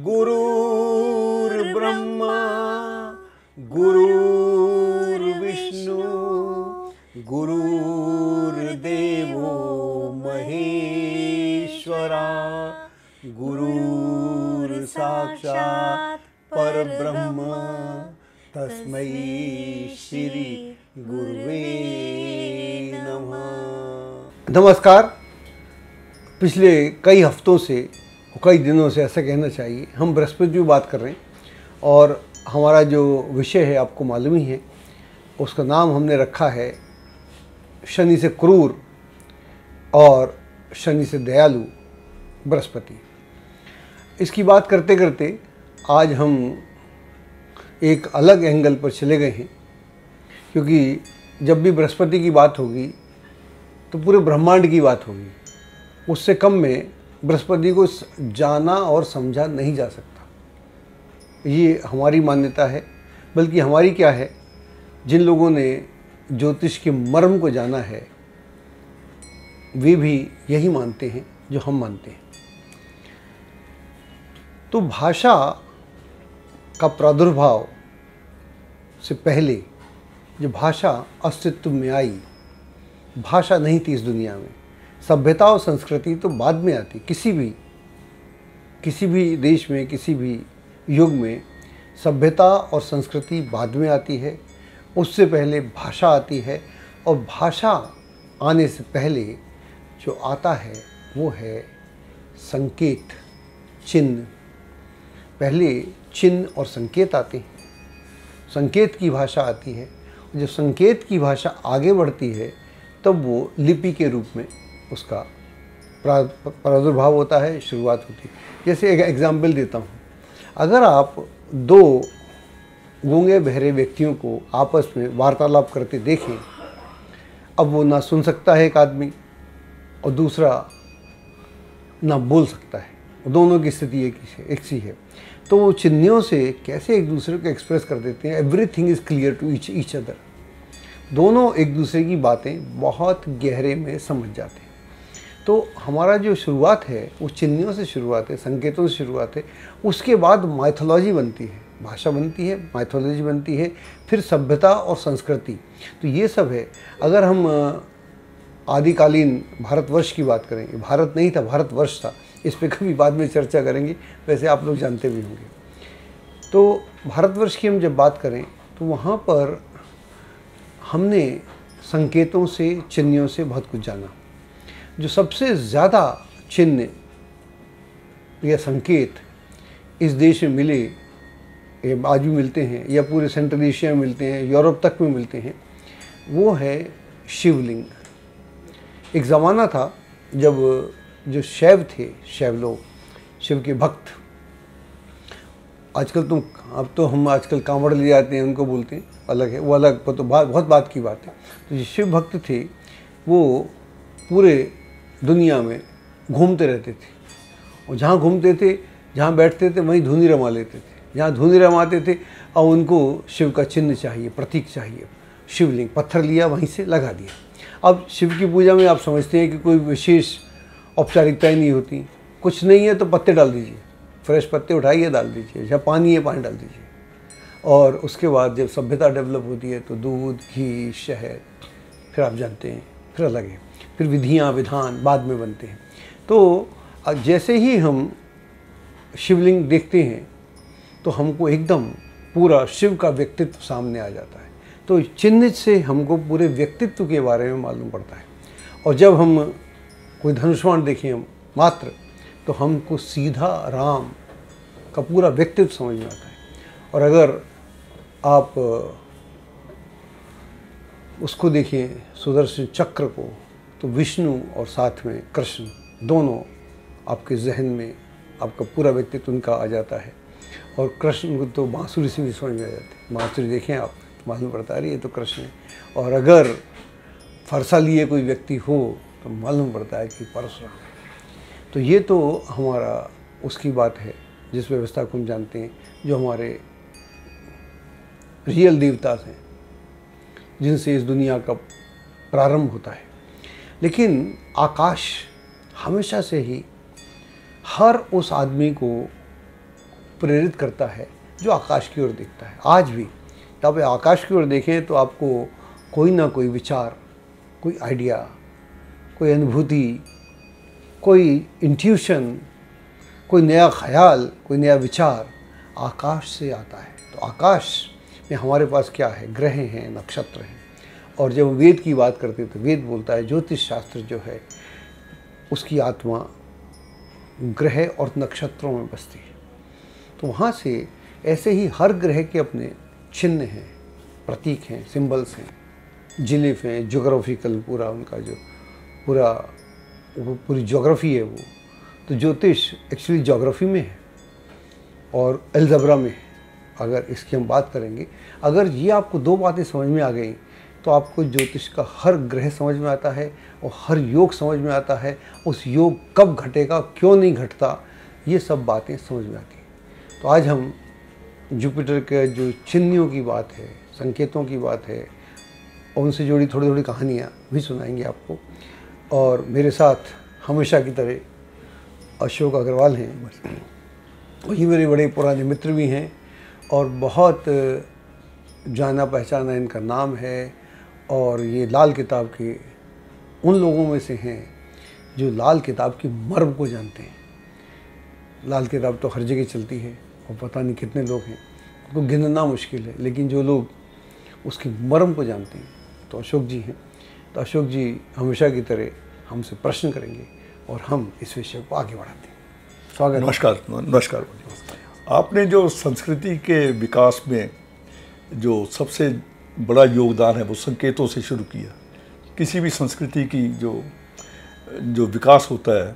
गुरुर्ब्रह्मा गुरुर्विष्णु गुरुर्देवो महेश्वरा गुरुर्साक्षात् परब्रह्म तस्मै श्री गुरुवे नमः। नमस्कार। पिछले कई हफ्तों से कई दिनों से ऐसा कहना चाहिए हम बृहस्पति की बात कर रहे हैं और हमारा जो विषय है आपको मालूम ही है, उसका नाम हमने रखा है शनि से क्रूर और शनि से दयालु बृहस्पति। इसकी बात करते करते आज हम एक अलग एंगल पर चले गए हैं, क्योंकि जब भी बृहस्पति की बात होगी तो पूरे ब्रह्मांड की बात होगी। उससे कम में बृहस्पति को जाना और समझा नहीं जा सकता, ये हमारी मान्यता है। बल्कि हमारी क्या है, जिन लोगों ने ज्योतिष के मर्म को जाना है वे भी यही मानते हैं जो हम मानते हैं। तो भाषा का प्रादुर्भाव से पहले जो भाषा अस्तित्व में आई, भाषा नहीं थी इस दुनिया में। सभ्यता और संस्कृति तो बाद में आती। किसी भी देश में, किसी भी युग में सभ्यता और संस्कृति बाद में आती है, उससे पहले भाषा आती है। और भाषा आने से पहले जो आता है वो है संकेत, चिन्ह। पहले चिन्ह और संकेत आते हैं, संकेत की भाषा आती है। जब संकेत की भाषा आगे बढ़ती है तब वो लिपि के रूप में उसका प्रादुर्भाव होता है, शुरुआत होती है। जैसे एक एग्जाम्पल देता हूँ, अगर आप दो गूंगे बहरे व्यक्तियों को आपस में वार्तालाप करते देखें, अब वो ना सुन सकता है एक आदमी और दूसरा ना बोल सकता है, दोनों की स्थिति एक सी है। तो वो चिन्हों से कैसे एक दूसरे को एक्सप्रेस कर देते हैं। Everything is clear to each other. दोनों एक दूसरे की बातें बहुत गहरे में समझ जाते हैं। तो हमारा जो शुरुआत है वो चिन्हों से शुरुआत है, संकेतों से शुरुआत है। उसके बाद माइथोलॉजी बनती है, भाषा बनती है, माइथोलॉजी बनती है, फिर सभ्यता और संस्कृति। तो ये सब है। अगर हम आदिकालीन भारतवर्ष की बात करें, भारत नहीं था, भारतवर्ष था, इस पर कभी बाद में चर्चा करेंगे, वैसे आप लोग जानते भी होंगे। तो भारतवर्ष की हम जब बात करें तो वहाँ पर हमने संकेतों से, चिन्हों से बहुत कुछ जाना। जो सबसे ज़्यादा चिन्ह या संकेत इस देश में मिले, आज भी मिलते हैं, या पूरे सेंट्रल एशिया में मिलते हैं, यूरोप तक में मिलते हैं, वो है शिवलिंग। एक ज़माना था जब जो शैव थे, शैव लोग, शिव के भक्त, आजकल तो अब तो हम आजकल कांवड़ ले जाते हैं, उनको बोलते हैं, अलग है वो, अलग तो बहुत बात की बात है। तो जो शिव भक्त थे वो पूरे दुनिया में घूमते रहते थे, और जहाँ घूमते थे, जहाँ बैठते थे, वहीं धुनी रमा लेते थे। जहाँ धुनी रमाते थे और उनको शिव का चिन्ह चाहिए, प्रतीक चाहिए। शिवलिंग, पत्थर लिया, वहीं से लगा दिया। अब शिव की पूजा में आप समझते हैं कि कोई विशेष औपचारिकताएं नहीं होती, कुछ नहीं है तो पत्ते डाल दीजिए, फ्रेश पत्ते उठाइए डाल दीजिए, या पानी है पानी डाल दीजिए। और उसके बाद जब सभ्यता डेवलप होती है तो दूध, घी, शहद, फिर आप जानते हैं, फिर अलग है, फिर विधियाँ, विधान बाद में बनते हैं। तो जैसे ही हम शिवलिंग देखते हैं तो हमको एकदम पूरा शिव का व्यक्तित्व सामने आ जाता है। तो चिन्ह से हमको पूरे व्यक्तित्व के बारे में मालूम पड़ता है। और जब हम कोई धनुष्वाण देखें हम मात्र, तो हमको सीधा राम का पूरा व्यक्तित्व समझ में आता है। और अगर आप उसको देखें, सुदर्शन चक्र को, तो विष्णु और साथ में कृष्ण, दोनों आपके जहन में, आपका पूरा व्यक्तित्व उनका आ जाता है। और कृष्ण को तो बांसुरी से भी समझ में आ जाते हैं। बांसुरी देखें आप, मालूम पड़ता है ये तो कृष्ण है। और अगर फरसा लिए कोई व्यक्ति हो तो मालूम पड़ता है कि परशुराम है। तो ये तो हमारा उसकी बात है जिस व्यवस्था को हम जानते हैं, जो हमारे रियल देवता हैं, जिनसे इस दुनिया का प्रारंभ होता है। लेकिन आकाश हमेशा से ही हर उस आदमी को प्रेरित करता है जो आकाश की ओर देखता है। आज भी जब आप आकाश की ओर देखें तो आपको कोई ना कोई विचार, कोई आइडिया, कोई अनुभूति, कोई इंट्यूशन, कोई नया ख्याल, कोई नया विचार आकाश से आता है। तो आकाश में हमारे पास क्या है? ग्रह हैं, नक्षत्र हैं। और जब वेद की बात करते हैं तो वेद बोलता है ज्योतिष शास्त्र जो है उसकी आत्मा ग्रह और नक्षत्रों में बसती है। तो वहाँ से ऐसे ही हर ग्रह के अपने चिन्ह हैं, प्रतीक हैं, सिंबल्स हैं, जिलिफ हैं, ज्योग्राफिकल पूरा उनका जो पूरी ज्योग्राफी है वो। तो ज्योतिष एक्चुअली ज्योग्राफी में है और अलजेब्रा में है। अगर इसकी हम बात करेंगे, अगर ये आपको दो बातें समझ में आ गई तो आपको ज्योतिष का हर ग्रह समझ में आता है और हर योग समझ में आता है। उस योग कब घटेगा, क्यों नहीं घटता, ये सब बातें समझ में आती हैं। तो आज हम जुपिटर के जो चिन्हों की बात है, संकेतों की बात है, और उनसे जुड़ी थोड़ी थोड़ी कहानियाँ भी सुनाएंगे आपको। और मेरे साथ हमेशा की तरह अशोक अग्रवाल हैं, वही मेरे बड़े पुराने मित्र भी हैं और बहुत जाना पहचाना इनका नाम है। और ये लाल किताब के उन लोगों में से हैं जो लाल किताब की मर्म को जानते हैं। लाल किताब तो हर जगह चलती है और पता नहीं कितने लोग हैं, उनको गिनना मुश्किल है, लेकिन जो लोग उसकी मर्म को जानते हैं तो अशोक जी हैं। तो अशोक जी हमेशा की तरह हमसे प्रश्न करेंगे और हम इस विषय को आगे बढ़ाते हैं। स्वागत। नमस्कार। नमस्कार। आपने जो संस्कृति के विकास में जो सबसे बड़ा योगदान है वो संकेतों से शुरू किया। किसी भी संस्कृति की जो विकास होता है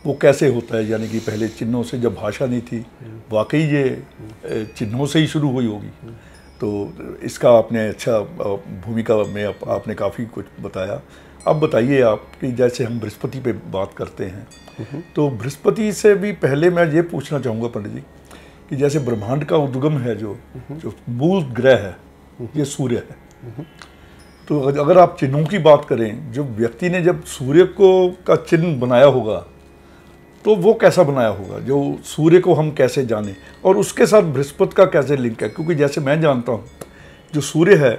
वो कैसे होता है, यानी कि पहले चिन्हों से, जब भाषा नहीं थी, वाकई ये चिन्हों से ही शुरू हुई होगी। तो इसका आपने अच्छा भूमिका में आपने काफ़ी कुछ बताया। अब बताइए आप कि जैसे हम बृहस्पति पे बात करते हैं तो बृहस्पति से भी पहले मैं ये पूछना चाहूँगा पंडित जी कि जैसे ब्रह्मांड का उद्गम है, जो मूल ग्रह है ये सूर्य है। तो अगर आप चिन्हों की बात करें, जो व्यक्ति ने जब सूर्य का चिन्ह बनाया होगा तो वो कैसा बनाया होगा, जो सूर्य को हम कैसे जाने, और उसके साथ बृहस्पति का कैसे लिंक है? क्योंकि जैसे मैं जानता हूँ जो सूर्य है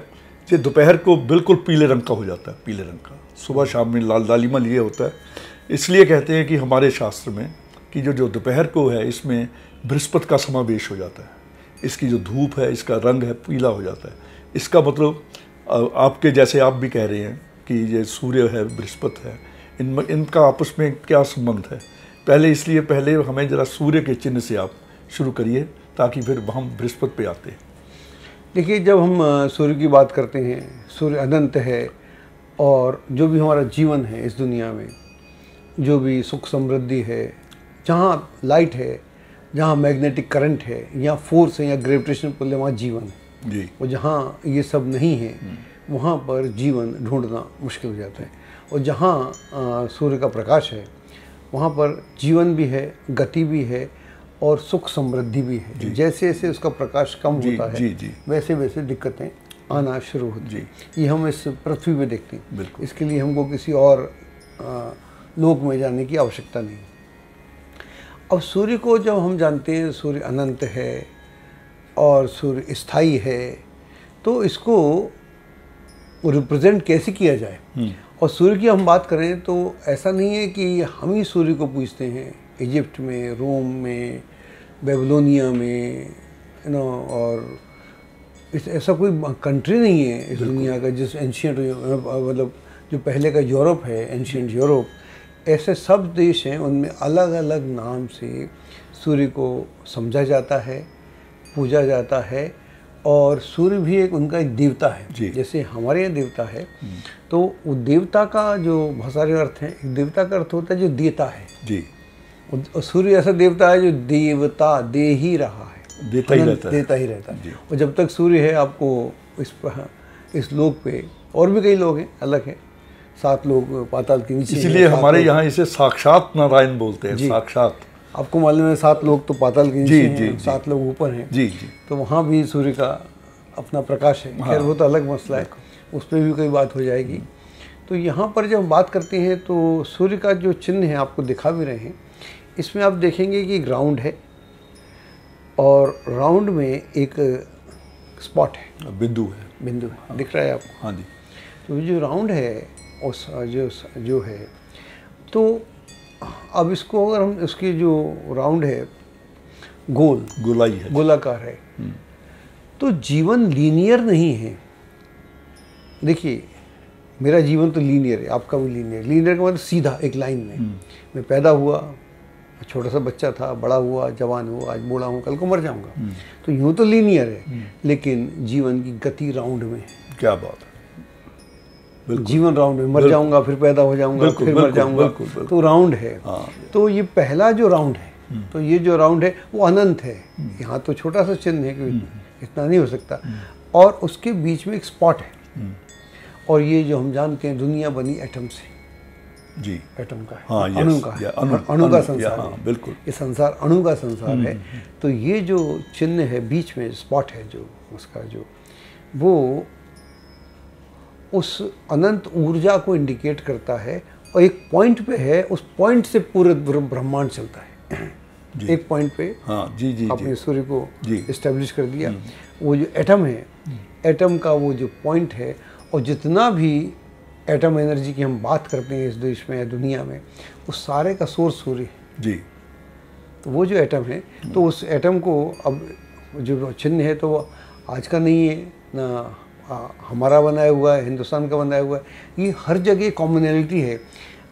ये दोपहर को बिल्कुल पीले रंग का हो जाता है, पीले रंग का, सुबह शाम में लाल लालिमा लिए होता है। इसलिए कहते हैं कि हमारे शास्त्र में कि जो दोपहर को है इसमें बृहस्पति का समावेश हो जाता है, इसकी जो धूप है इसका रंग है पीला हो जाता है। इसका मतलब आपके जैसे आप भी कह रहे हैं कि ये सूर्य है, बृहस्पति है, इनका आपस में क्या संबंध है? पहले हमें ज़रा सूर्य के चिन्ह से आप शुरू करिए ताकि फिर हम बृहस्पति पे आते हैं। देखिए, जब हम सूर्य की बात करते हैं, सूर्य अनंत है और जो भी हमारा जीवन है इस दुनिया में, जो भी सुख समृद्धि है, जहाँ लाइट है, जहाँ मैग्नेटिक करंट है या फोर्स है या ग्रेविटेशन पुल है, वहाँ जीवन है जी। और जहाँ ये सब नहीं है वहाँ पर जीवन ढूंढना मुश्किल हो जाता है। और जहाँ सूर्य का प्रकाश है वहाँ पर जीवन भी है, गति भी है और सुख समृद्धि भी है। जैसे जैसे उसका प्रकाश कम होता है वैसे वैसे दिक्कतें आना शुरू होती हैं। ये हम इस पृथ्वी में देखते हैं। इसके लिए हमको किसी और लोक में जाने की आवश्यकता नहीं। अब सूर्य को जब हम जानते हैं सूर्य अनंत है और सूर्य स्थायी है, तो इसको रिप्रेजेंट कैसे किया जाए? और सूर्य की हम बात करें तो ऐसा नहीं है कि हम ही सूर्य को पूजते हैं। इजिप्ट में, रोम में, बेबीलोनिया में, और ऐसा कोई कंट्री नहीं है इस दुनिया का जिस एंशियंट, मतलब जो पहले का यूरोप है, एंशियंट यूरोप, ऐसे सब देश हैं, उनमें अलग अलग नाम से सूर्य को समझा जाता है, पूजा जाता है। और सूर्य भी एक उनका एक देवता है। जैसे हमारे यहाँ देवता है तो वो देवता का जो बहुत सारे अर्थ हैं। एक देवता का अर्थ होता है जो देता है जी, और सूर्य ऐसा देवता है जो देवता दे ही रहा है, देता ही रहता है। और जब तक सूर्य है आपको इस लोक पे, और भी कई लोग हैं, अलग हैं, 7 लोग पाताल के नीचे, इसलिए हमारे यहाँ इसे साक्षात नारायण बोलते हैं। साक्षात, आपको मालूम है 7 लोग तो पाताल के नीचे हैं, 7 लोग ऊपर हैं जी। तो वहाँ भी सूर्य का अपना प्रकाश है। खैर वो तो अलग मसला है, उस पर भी कोई बात हो जाएगी। तो यहाँ पर जब हम बात करते हैं तो सूर्य का जो चिन्ह है आपको दिखा भी रहे हैं, इसमें आप देखेंगे कि ग्राउंड है, और राउंड में एक स्पॉट है, बिंदु है। बिंदु है, दिख रहा है आपको? हाँ जी। तो जो राउंड है उस जो है, तो अब इसको अगर हम, इसकी जो राउंड है गोल, गोलाई है, गोलाकार है, तो जीवन लीनियर नहीं है। देखिए मेरा जीवन तो लीनियर है, आपका भी लीनियर। लीनियर का मतलब सीधा एक लाइन में। मैं पैदा हुआ, छोटा सा बच्चा था, बड़ा हुआ, जवान हुआ, आज बूढ़ा हूँ, कल को मर जाऊंगा। तो यूँ तो लीनियर है, लेकिन जीवन की गति राउंड में है। क्या बात है। जीवन राउंड में, मर जाऊंगा, फिर पैदा हो जाऊंगा, फिर मर जाऊंगा, तो राउंड है। तो ये पहला जो राउंड है, तो ये जो राउंड है वो अनंत है। यहाँ तो छोटा सा चिन्ह है कि इतना नहीं हो सकता, और उसके बीच में एक स्पॉट है। और ये जो हम जानते हैं दुनिया बनी एटम से, जी, एटम का है, हाँ, अणु का है, अणु का संसार है। बिल्कुल, ये संसार अणु का संसार है। तो ये जो चिन्ह है बीच में, स्पॉट है जो उसका, जो वो उस अनंत ऊर्जा को इंडिकेट करता है। और एक पॉइंट पे है, उस पॉइंट से पूरे ब्रह्मांड चलता है। एक पॉइंट पे, हाँ, जी जी, आपने सूर्य को जी इस्टेब्लिश कर दिया। वो जो एटम है, एटम का वो जो पॉइंट है, और जितना भी एटम एनर्जी की हम बात करते हैं इस देश में या दुनिया में, उस सारे का सोर्स सूर्य है। जी। तो वो जो एटम है, तो उस एटम को अब जो चिन्ह है तो वो आज का नहीं है ना, हमारा बनाया हुआ है, हिंदुस्तान का बनाया हुआ है। ये हर जगह कॉमनैलिटी है।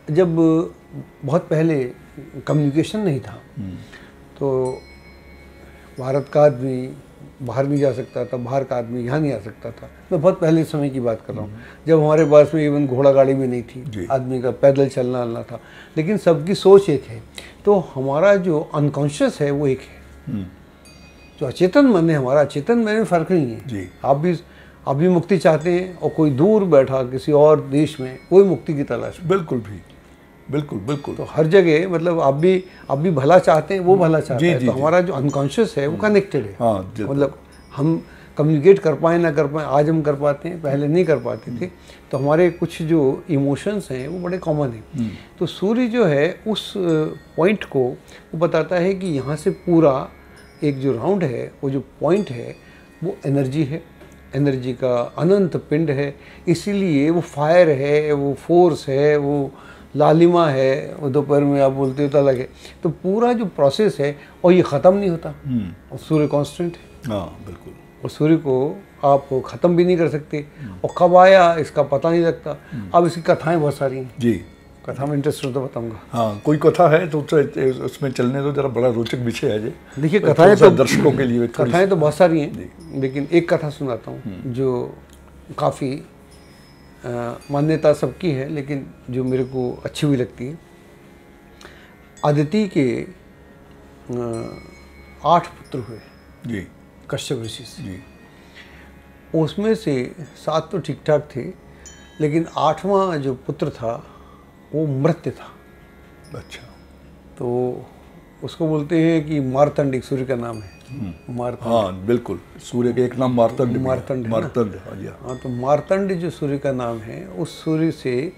जब बहुत पहले कम्युनिकेशन नहीं था, तो भारत का आदमी बाहर नहीं जा सकता था, बाहर का आदमी यहाँ नहीं आ सकता था। मैं बहुत पहले समय की बात कर रहा हूँ, जब हमारे पास में इवन घोड़ा गाड़ी भी नहीं थी, आदमी का पैदल चलना था। लेकिन सबकी सोच एक है। तो हमारा जो अनकॉन्शियस है वो एक है, जो अचेतन मन है हमारा, अचेतन मन में फ़र्क नहीं है जी। आप भी मुक्ति चाहते हैं, और कोई दूर बैठा किसी और देश में कोई मुक्ति की तलाश में। बिल्कुल भी, बिल्कुल बिल्कुल। तो हर जगह मतलब आप भी भला चाहते हैं, वो भला चाहता है। तो हमारा जो अनकॉन्शियस है वो कनेक्टेड है। हाँ, मतलब हम कम्युनिकेट कर पाए ना कर पाए, आज हम कर पाते हैं, पहले नहीं कर पाते थे। तो हमारे कुछ जो इमोशंस हैं वो बड़े कॉमन हैं। तो सूर्य जो है उस पॉइंट को वो बताता है कि यहाँ से पूरा एक जो राउंड है, वो जो पॉइंट है वो एनर्जी है, एनर्जी का अनंत पिंड है। इसीलिए वो फायर है, वो फोर्स है, वो लालिमा है। वो दोपहर में आप बोलते हो तो अलग है। तो पूरा जो प्रोसेस है, और ये ख़त्म नहीं होता, और सूर्य कांस्टेंट है। हाँ, बिल्कुल। और सूर्य को आप ख़त्म भी नहीं कर सकते, और कब आया इसका पता नहीं लगता। अब इसकी कथाएं बहुत सारी हैं जी। कथा में इंटरेस्ट हो तो बताऊंगा। हाँ, कोई कथा है तो उसमें चलने दो, जरा बड़ा रोचक विषय है जी। देखिए कथाएं तो दर्शकों के लिए कथाएं तो बहुत सारी हैं, लेकिन एक कथा सुनाता हूँ जो काफ़ी मान्यता सबकी है, लेकिन जो मेरे को अच्छी भी लगती है। अदिति के 8 पुत्र हुए जी, कश्यप ऋषि से। जी। उसमें से 7 तो ठीक ठाक थे, लेकिन 8वां जो पुत्र था वो मृत्य था। अच्छा। तो उसको बोलते हैं कि मार्तंड, सूर्य का नाम है मार्तंड। हाँ, बिल्कुल। सूर्य का एक नाम मार्तंड, मार्तंड, मार्तंड। हाँ, तो मार्तंड जो सूर्य का नाम है, उस सूर्य से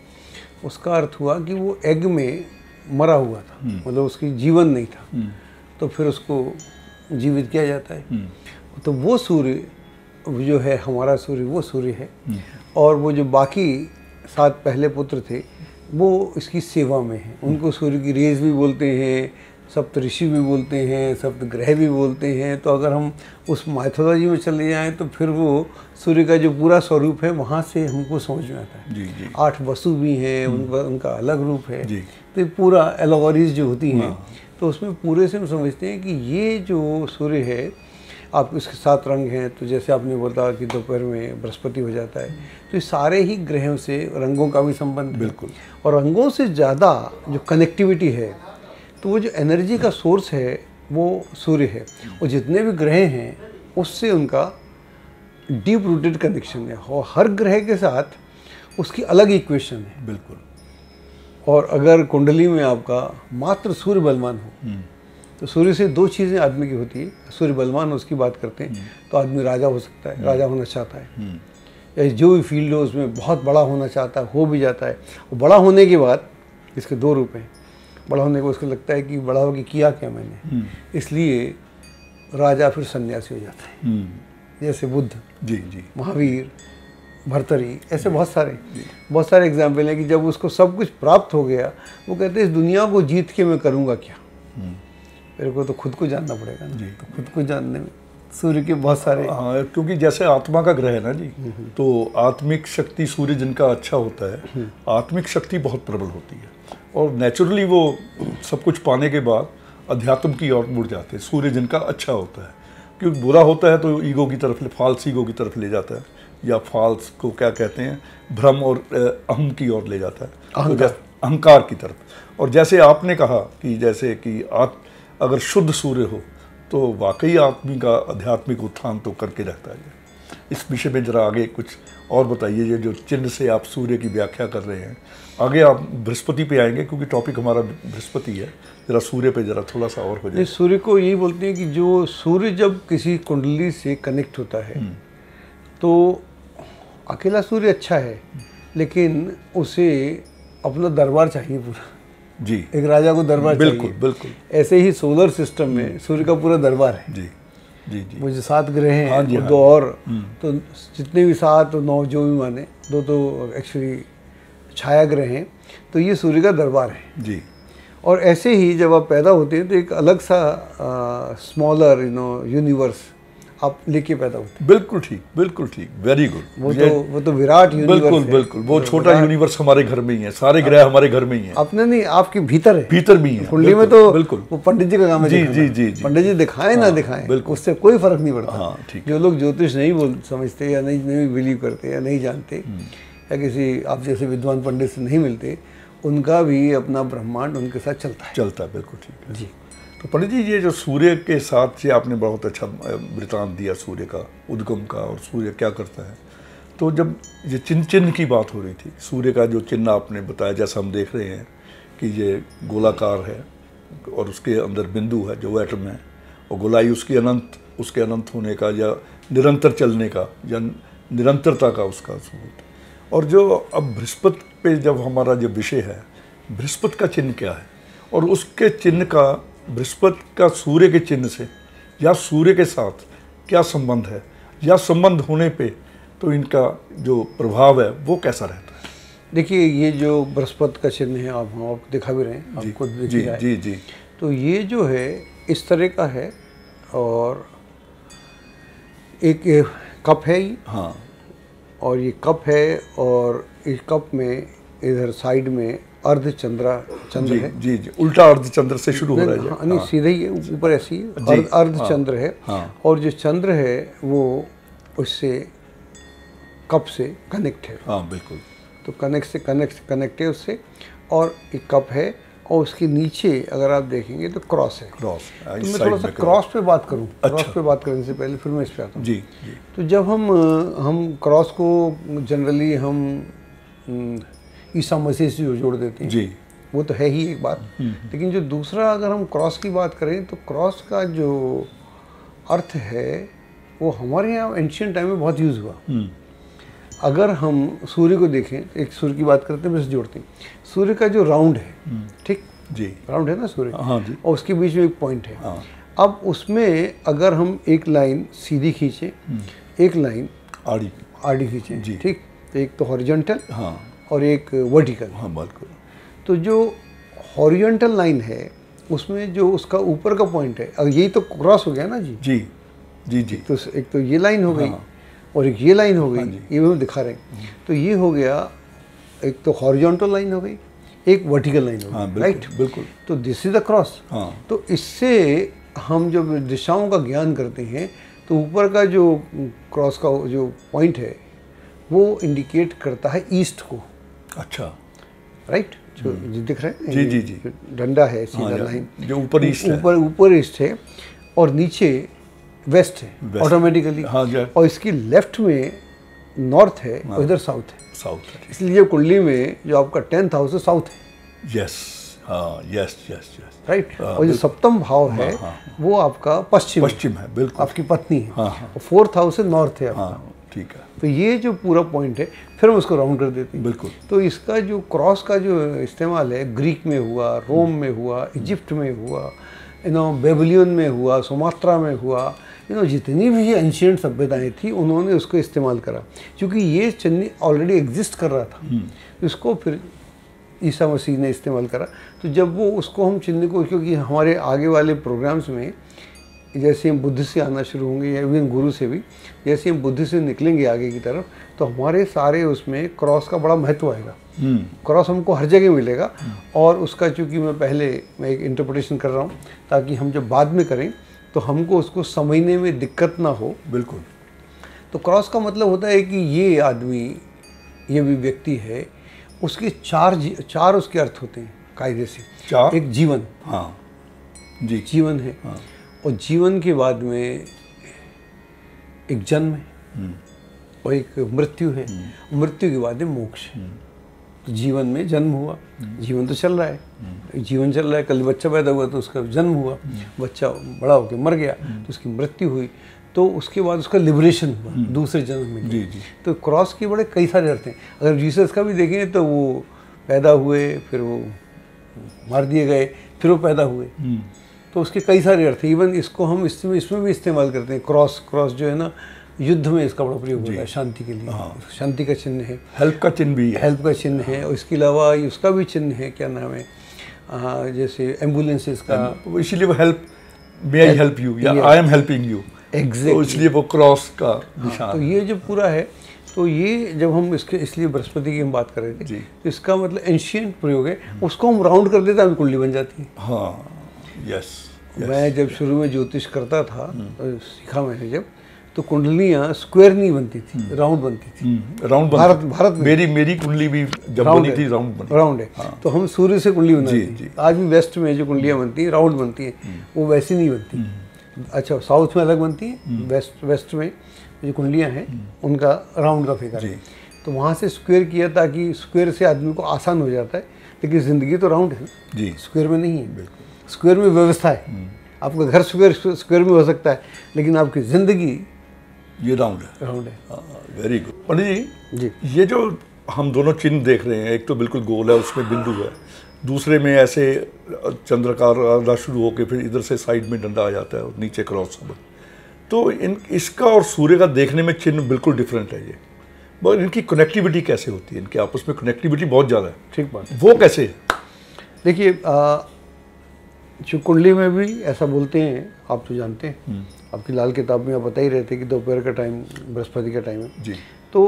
उसका अर्थ हुआ कि वो एग में मरा हुआ था, मतलब उसकी जीवन नहीं था। तो फिर उसको जीवित किया जाता है। तो वो सूर्य जो है, हमारा सूर्य, वो सूर्य है। और वो जो बाकी 7 पहले पुत्र थे वो इसकी सेवा में हैं। उनको सूर्य की रेज भी बोलते हैं, सप्त ऋषि भी बोलते हैं, सप्त ग्रह भी बोलते हैं। तो अगर हम उस माइथोलॉजी में चले जाएं तो फिर वो सूर्य का जो पूरा स्वरूप है वहाँ से हमको समझ में आता है। जी, जी। 8 वसु भी हैं, उनका अलग रूप है। जी। तो ये पूरा एलोगोरीज जो होती हैं, तो उसमें पूरे से हम समझते हैं कि ये जो सूर्य है, आप इसके 7 रंग हैं। तो जैसे आपने बोला कि दोपहर में बृहस्पति हो जाता है, तो ये सारे ही ग्रहों से रंगों का भी संबंध है। बिल्कुल। और रंगों से ज़्यादा जो कनेक्टिविटी है, तो वो जो एनर्जी का सोर्स है वो सूर्य है। और जितने भी ग्रह हैं उससे उनका डीप रूटेड कनेक्शन है, और हर ग्रह के साथ उसकी अलग इक्वेशन है। बिल्कुल। और अगर कुंडली में आपका मात्र सूर्य बलवान हो, तो सूर्य से 2 चीज़ें आदमी की होती है। सूर्य बलवान, उसकी बात करते हैं तो आदमी राजा हो सकता है, राजा होना चाहता है, या जो भी फील्ड हो उसमें बहुत बड़ा होना चाहता है, हो भी जाता है। और बड़ा होने के बाद इसके 2 रूप हैं। बड़ा होने को उसको लगता है कि बड़ा हो के किया क्या मैंने, इसलिए राजा फिर सन्यासी हो जाता है। जैसे बुद्ध, जी जी, महावीर, भर्तरी, ऐसे बहुत सारे एग्जाम्पल हैं कि जब उसको सब कुछ प्राप्त हो गया, वो कहते हैं इस दुनिया को जीत के मैं करूँगा क्या। मेरे को तो खुद को जानना पड़ेगा ना। तो खुद को जानने में सूर्य के बहुत सारे, हाँ, क्योंकि जैसे आत्मा का ग्रह है ना जी, तो आत्मिक शक्ति सूर्य जिनका अच्छा होता है, आत्मिक शक्ति बहुत प्रबल होती है और नेचुरली वो सब कुछ पाने के बाद अध्यात्म की ओर मुड़ जाते हैं। सूर्य जिनका अच्छा होता है, क्योंकि बुरा होता है तो ईगो की तरफ, फाल्स ईगो की तरफ ले जाता है, या फाल्स को क्या कहते हैं, भ्रम और अहम की ओर ले जाता है, तो अहंकार की तरफ। और जैसे आपने कहा कि जैसे कि अगर शुद्ध सूर्य हो तो वाकई आदमी का आध्यात्मिक उत्थान तो करके रहता है। इस विषय में जरा आगे कुछ और बताइए, ये जो चिन्ह से आप सूर्य की व्याख्या कर रहे हैं। आगे आप बृहस्पति पे आएंगे क्योंकि टॉपिक हमारा बृहस्पति है, जरा सूर्य पे जरा थोड़ा सा और हो जाए। सूर्य को यही बोलते हैं कि जो सूर्य जब किसी कुंडली से कनेक्ट होता है तो अकेला सूर्य अच्छा है, लेकिन उसे अपना दरबार चाहिए पूरा जी। एक राजा को दरबार बिल्कुल चाहिए। बिल्कुल। ऐसे ही सोलर सिस्टम में सूर्य का पूरा दरबार है। जी जी जी। वो जो 7 ग्रह हैं, हाँ जी, और हाँ 2 और, तो जितने भी 7 और 9 जो भी माने, 2 तो एक्चुअली छाया ग्रह हैं, तो ये सूर्य का दरबार है जी। और ऐसे ही जब आप पैदा होते हैं तो एक अलग सा स्मॉलर यूनिवर्स आप लेके पैदा होते हैं। बिल्कुल ठीक, बिल्कुल ठीक, वेरी गुड। वो तो विराट यूनिवर्स बिल्कुल है। बिल्कुल, वो छोटा यूनिवर्स हमारे घर में ही है, सारे ग्रह हमारे घर में ही है। अपने नहीं, आपके भीतर है, भीतर भी है। कुंडली में तो बिल्कुल, वो पंडित जी का काम है। जी जी जी जी। पंडित जी दिखाएं ना दिखाएं, उससे कोई फर्क नहीं पड़ता। हाँ, ठीक। जो लोग ज्योतिष नहीं समझते या नहीं बिलीव करते या नहीं जानते या किसी आप जैसे विद्वान पंडित से नहीं मिलते, उनका भी अपना ब्रह्मांड उनके साथ चलता है। बिल्कुल ठीक है जी। तो पंडित जी, ये जो सूर्य के साथ से आपने बहुत अच्छा वृतांत दिया सूर्य का उद्गम का और सूर्य क्या करता है, तो जब ये चिन्ह की बात हो रही थी, सूर्य का जो चिन्ह आपने बताया, जैसा हम देख रहे हैं कि ये गोलाकार है और उसके अंदर बिंदु है जो एटम है, और गोलाई उसके अनंत होने का या निरंतर चलने का या निरंतरता का उसका सबूत। और जो अब बृहस्पति पे जब हमारा जो विषय है, बृहस्पति का चिन्ह क्या है और उसके चिन्ह का बृहस्पति का सूर्य के चिन्ह से या सूर्य के साथ क्या संबंध है, या संबंध होने पे तो इनका जो प्रभाव है वो कैसा रहता है? देखिए, ये जो बृहस्पति का चिन्ह है, आप हम आपको दिखा भी रहे हैं, आपको जी जी जी। तो ये जो है इस तरह का है और एक कप है ये। हाँ। और ये कप है और इस कप में इधर साइड में चंद्र है। जी जी, उल्टा अर्धचंद्र से शुरू हो रहा है। हाँ, नहीं, सीधे ही है, ऊपर ऐसी है, अर्धचंद्र है। हाँ। और जो चंद्र है वो उससे कप से कनेक्ट है। हाँ बिल्कुल। तो कनेक्ट है उससे, और एक कप है और उसके नीचे अगर आप देखेंगे तो क्रॉस है। क्रॉस। तो मैं थोड़ा सा क्रॉस पे बात करूं। क्रॉस पे बात करने से पहले फिर मैं इस पे आता हूँ। जी जी। तो जब हम क्रॉस को जनरली हम ईसा मसीह से जोड़ देते हैं। जी। वो तो है ही एक बात, लेकिन जो दूसरा अगर हम क्रॉस की बात करें तो क्रॉस का जो अर्थ है वो हमारे यहाँ एंशियंट टाइम में बहुत यूज़ हुआ। अगर हम सूर्य को देखें, एक सूर्य की बात करते हैं, बस जोड़ते हैं, सूर्य का जो राउंड है, ठीक जी, राउंड है ना सूर्य। हाँ जी। और उसके बीच में एक पॉइंट है। हाँ। अब उसमें अगर हम एक लाइन सीधी खींचे, एक लाइन आड़ी खींचे, ठीक, एक तो हॉरिजॉन्टल, हाँ, और एक वर्टिकल। हाँ बिल्कुल। तो जो हॉरिजॉन्टल लाइन है उसमें जो उसका ऊपर का पॉइंट है, अब यही तो क्रॉस हो गया ना जी। जी जी जी। तो एक तो ये लाइन हो गई, हाँ। और एक ये लाइन हो गई। हाँ, ये भी हम दिखा रहे हैं। तो ये हो गया, एक तो हॉरिजॉन्टल लाइन हो गई, एक वर्टिकल लाइन हो गई। हाँ, राइट, बिल्कुल। तो दिस इज द क्रॉस। हाँ। तो इससे हम जब दिशाओं का ज्ञान करते हैं तो ऊपर का जो क्रॉस का जो पॉइंट है वो इंडिकेट करता है ईस्ट को। अच्छा। राइट, जो दिख रहा है, जी जी जी, डंडा है सीधा। हाँ, लाइन जो ऊपर ईस्ट है, ऊपर ईस्ट है, और नीचे वेस्ट है ऑटोमेटिकली। हाँ, और इसकी लेफ्ट में नॉर्थ है, और इधर साउथ है। साउथ है, इसलिए कुंडली में जो आपका 10th हाउस है साउथ है। यस, हाँ, यस यस यस, राइट। और जो सप्तम भाव है वो आपका पश्चिम है, बिल्कुल, आपकी पत्नी है। हाँ। और 4th हाउस है नॉर्थ है। हाँ, ठीक है। तो ये जो पूरा पॉइंट है, फिर हम उसको राउंड कर देते हैं। बिल्कुल। तो इसका जो क्रॉस का जो इस्तेमाल है, ग्रीक में हुआ, रोम में हुआ, इजिप्ट में हुआ, बेबलियन में हुआ, सुमात्रा में हुआ, जितनी भी एंशियंट सभ्यताएं थी उन्होंने उसको इस्तेमाल करा, क्योंकि ये चिन्ह ऑलरेडी एग्जिस्ट कर रहा था। इसको फिर ईसा मसीह ने इस्तेमाल करा। तो जब वो उसको हम चिन्ह को, क्योंकि हमारे आगे वाले प्रोग्राम्स में जैसे हम बुद्ध से आना शुरू होंगे या इवन गुरु से भी, जैसे हम बुद्ध से निकलेंगे आगे की तरफ, तो हमारे सारे उसमें क्रॉस का बड़ा महत्व आएगा। क्रॉस हमको हर जगह मिलेगा, और उसका चूँकि मैं एक इंटरप्रिटेशन कर रहा हूँ ताकि हम जब बाद में करें तो हमको उसको समझने में दिक्कत ना हो। बिल्कुल। तो क्रॉस का मतलब होता है कि ये आदमी, ये भी व्यक्ति है, उसके चार उसके अर्थ होते हैं कायदे से। चार? एक जीवन, हाँ जी, जीवन है। हाँ। और जीवन के बाद में एक जन्म है और एक मृत्यु है, मृत्यु के बाद में मोक्ष है। तो जीवन में जन्म हुआ, जीवन तो चल रहा है, जीवन चल रहा है। कल बच्चा पैदा हुआ तो उसका जन्म हुआ, बच्चा बड़ा होकर मर गया तो उसकी मृत्यु हुई, तो उसके बाद उसका लिबरेशन हुआ दूसरे जन्म में। जी जी। तो क्रॉस के बड़े कई सारे अर्थ हैं। अगर जीसस का भी देखें तो वो पैदा हुए, फिर वो मार दिए गए, फिर वो पैदा हुए, तो उसके कई सारे अर्थ हैं। इवन इसको हम इसमें भी इस्तेमाल करते हैं। क्रॉस जो है ना, युद्ध में इसका बड़ा प्रयोग होता है, शांति के लिए। शांति का चिन्ह है, हेल्प का चिन्ह भी है, हेल्प का चिन्ह है। और इसके अलावा उसका भी चिन्ह है, क्या नाम है, जैसे एम्बुलेंसेस का, इसीलिए वो help, may I help you या I am helping you, exactly, इसलिए वो क्रॉस का निशान। तो ये जो पूरा है, तो ये जब हम इसके, इसलिए बृहस्पति की हम बात कर रहे थे, तो इसका मतलब एंशिएंट प्रयोग है। उसको हम राउंड कर देते हैं, कुंडली बन जाती है। हाँ, यस। मैं जब शुरू में ज्योतिष करता था, सीखा मैंने जब, तो कुंडलियाँ स्क्वायर नहीं बनती थी, राउंड बनती थी। राउंड भारत में मेरी कुंडली भी जब बनी थी राउंड बनी, राउंड है। हाँ। तो हम सूर्य से कुंडली बनाते हैं। आज भी वेस्ट में जो कुंडलियाँ बनती हैं राउंड बनती हैं, वो वैसी नहीं बनती। अच्छा, साउथ में अलग बनती है, वेस्ट में जो कुंडलियाँ हैं उनका राउंड का फिगर है। तो वहाँ से स्क्वायर किया ताकि स्क्वायर से आदमी को आसान हो जाता है। लेकिन ज़िंदगी तो राउंड है ना, स्क्वायर में नहीं है। बिल्कुल, स्क्वायर में व्यवस्था है। आपका घर स्क्वायर में हो सकता है, लेकिन आपकी ज़िंदगी ये राउंड है। वेरी गुड पंडित जी। ये जो हम दोनों चिन्ह देख रहे हैं, एक तो बिल्कुल गोल है, उसमें बिंदु है, दूसरे में ऐसे चंद्रकार आना शुरू होकर फिर इधर से साइड में डंडा आ जाता है और नीचे क्रॉस। तो इसका और सूर्य का देखने में चिन्ह बिल्कुल डिफरेंट है। ये मगर इनकी कनेक्टिविटी कैसे होती है? इनके आपस में कनेक्टिविटी बहुत ज़्यादा है। ठीक बात। वो कैसे है? देखिए, जो कुंडली में भी ऐसा बोलते हैं, आप तो जानते हैं, आपकी लाल किताब में आप बता ही रहे थे कि दोपहर का टाइम बृहस्पति का टाइम है जी। तो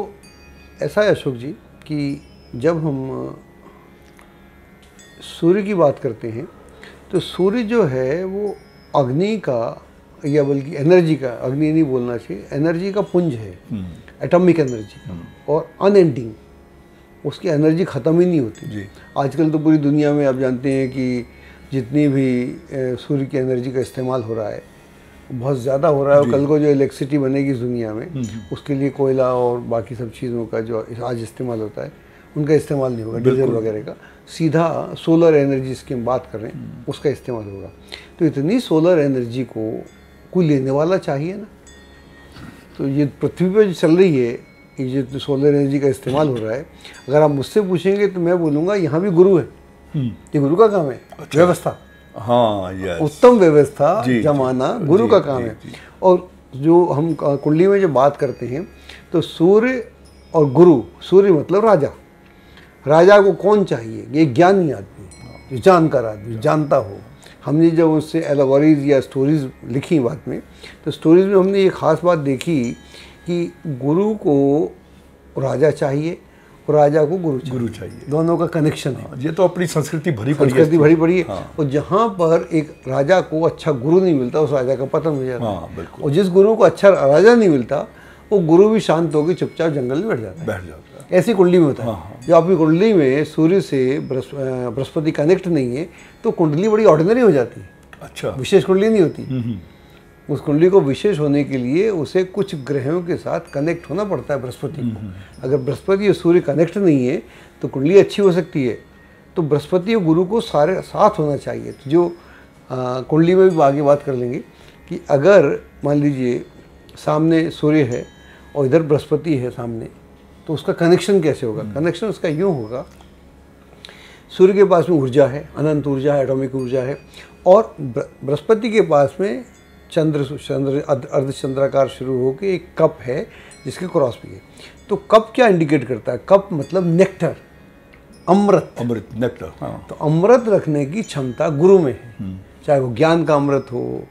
ऐसा है अशोक जी कि जब हम सूर्य की बात करते हैं तो सूर्य जो है वो अग्नि का, या बल्कि एनर्जी का, अग्नि नहीं बोलना चाहिए, एनर्जी का पुंज है, एटॉमिक एनर्जी, और अनएंडिंग, उसकी एनर्जी ख़त्म ही नहीं होती। आजकल तो पूरी दुनिया में आप जानते हैं कि जितनी भी सूर्य की एनर्जी का इस्तेमाल हो रहा है बहुत ज़्यादा हो रहा है। और कल को जो इलेक्ट्रिसिटी बनेगी इस दुनिया में, उसके लिए कोयला और बाकी सब चीज़ों का जो आज इस्तेमाल होता है उनका इस्तेमाल नहीं होगा, डीजल वगैरह का। सीधा सोलर एनर्जी जिसकी हम बात कर रहे हैं उसका इस्तेमाल होगा। तो इतनी सोलर एनर्जी को कोई लेने वाला चाहिए ना। तो ये पृथ्वी पर जो चल रही है, ये जो सोलर एनर्जी का इस्तेमाल हो रहा है, अगर आप मुझसे पूछेंगे तो मैं बोलूँगा यहाँ भी गुरु है। ये गुरु का काम है। अच्छा। व्यवस्था, हाँ, यस, उत्तम व्यवस्था जमाना गुरु का काम है। और जो हम कुंडली में जो बात करते हैं तो सूर्य और गुरु, सूर्य मतलब राजा, राजा को कौन चाहिए? ये ज्ञानी आदमी, जो जानकार आदमी, जानता हो। हमने जब उससे एलेगोरीज या स्टोरीज लिखी बाद में, तो स्टोरीज में हमने ये ख़ास बात देखी कि गुरु को राजा चाहिए और राजा को गुरु चाहिए, दोनों का कनेक्शन है। ये तो अपनी संस्कृति भरी पड़ी है। हाँ। और जहाँ पर एक राजा को अच्छा गुरु नहीं मिलता, उस राजा का पतन हो जाता है। हाँ, और जिस गुरु को अच्छा राजा नहीं मिलता, वो गुरु भी शांत होकर चुपचाप जंगल में बैठ जाता है। ऐसी कुंडली में होता है। हाँ। जो आपकी कुंडली में सूर्य से बृहस्पति कनेक्ट नहीं है तो कुंडली बड़ी ऑर्डिनरी हो जाती है। अच्छा, विशेष कुंडली नहीं होती। उस कुंडली को विशेष होने के लिए उसे कुछ ग्रहों के साथ कनेक्ट होना पड़ता है बृहस्पति को। अगर बृहस्पति और सूर्य कनेक्ट नहीं है तो कुंडली अच्छी हो सकती है। तो बृहस्पति और गुरु को सारे साथ होना चाहिए। तो जो कुंडली में भी आगे बात कर लेंगे कि अगर मान लीजिए सामने सूर्य है और इधर बृहस्पति है सामने, तो उसका कनेक्शन कैसे होगा? कनेक्शन उसका यूँ होगा, सूर्य के पास में ऊर्जा है, अनंत ऊर्जा है, एटॉमिक ऊर्जा है, और बृहस्पति के पास में चंद्र अर्धचंद्राकार शुरू होकर एक कप है जिसके क्रॉस भी है। तो कप क्या इंडिकेट करता है? कप मतलब नेक्टर, अमृत। अमृत, नेक्टर, हाँ। तो अमृत रखने की क्षमता गुरु में है, चाहे वो ज्ञान का अमृत हो,